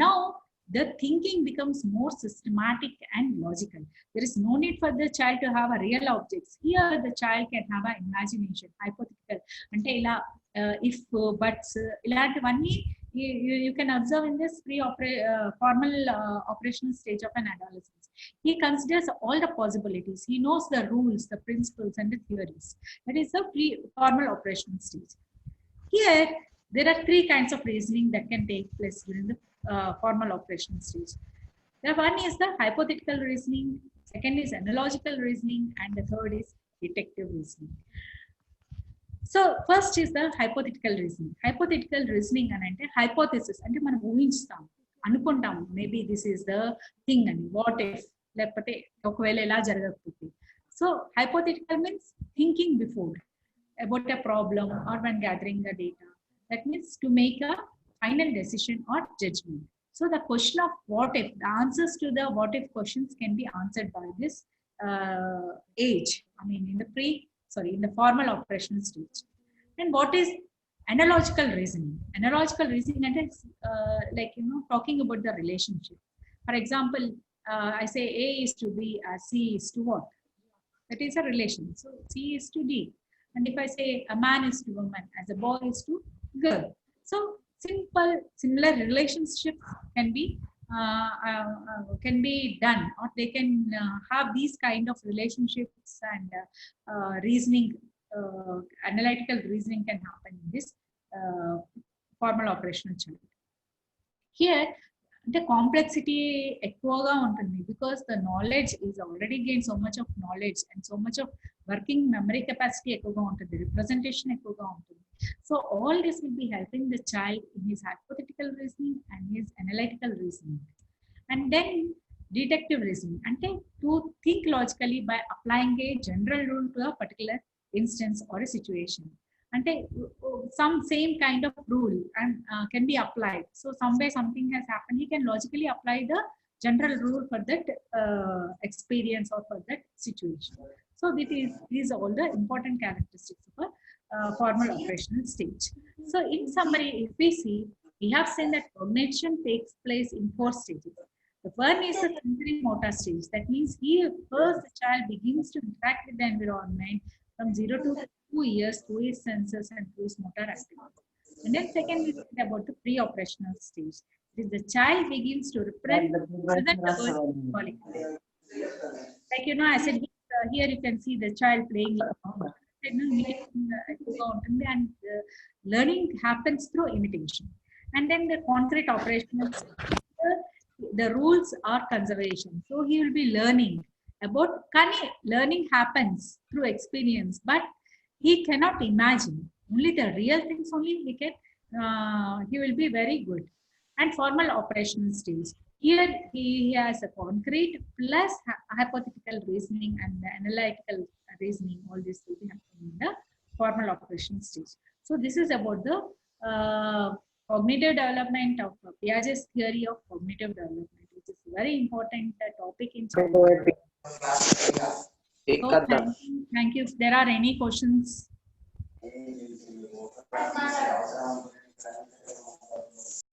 Speaker 5: Now the thinking becomes more systematic and logical. There is no need for the child to have a real objects. Here the child can have an imagination, hypothetical, ante ila if buts ilantivanni you can observe in this formal operational stage of an adolescence. He considers all the possibilities. He knows the rules, the principles, and the theories. That is the formal operational stage. Here, there are 3 kinds of reasoning that can take place during the formal operational stage. The one is the hypothetical reasoning, second is analogical reasoning, and the third is deductive reasoning. So first is the hypothetical reasoning. Hypothetical reasoning ante hypothesis ante మనం ఊహించుతాం, అనుకుంటాం, maybe this is the thing అని, what if, లేకపోతే ఒకవేళ ఎలా జరగకపోతే. So hypothetical means thinking before about a problem or when gathering the data. That means to make a final decision or judgment. So the question of what if, the answers to the what if questions can be answered by this age. I mean in the formal operational stage. And what is analogical reasoning? Analogical reasoning is like talking about the relationship. For example, I say A is to B as C is to what? That is a relation. So C is to D. And if I say a man is to woman as a boy is to girl. So similar relationships can be done, or they can have these kind of relationships, and reasoning, analytical reasoning can happen in this formal operational child. Here the complexity ఎక్కువగా ఉంటుంది, because the knowledge is already gained, so much of knowledge and so much of working memory capacity ఎక్కువగా ఉంటుంది, representation ఎక్కువగా ఉంటుంది. So all this will be helping the child in his hypothetical reasoning and his analytical reasoning. And then deductive reasoning ante to think logically by applying a general rule to a particular instance or a situation. Ante some same kind of rule and can be applied. So somewhere something has happened, he can logically apply the general rule for that experience or for that situation. So these are all the important characteristics of a formal operational stage. So in summary, if we see, we have seen that cognition takes place in 4 stages. The first is the sensory motor stage. That means first the child begins to interact with the environment from 0 to 2 years through his senses and through his motor activity. And then second is about the pre-operational stage. It is the child begins to represent the word symbolic. Like I said, here you can see the child playing and learning happens through imitation. And then the concrete operational stage, the rules are conservation. So he will be learning about learning happens through experience, but he cannot imagine. Only the real things only he will be very good. And formal operational stage, here he has a concrete plus hypothetical reasoning and the analytical reasoning. All this will be happening in the formal operational stage. So this is about the cognitive development of Piaget's theory of cognitive development, which is a very important topic in childhood. So, thank you. If there are any questions.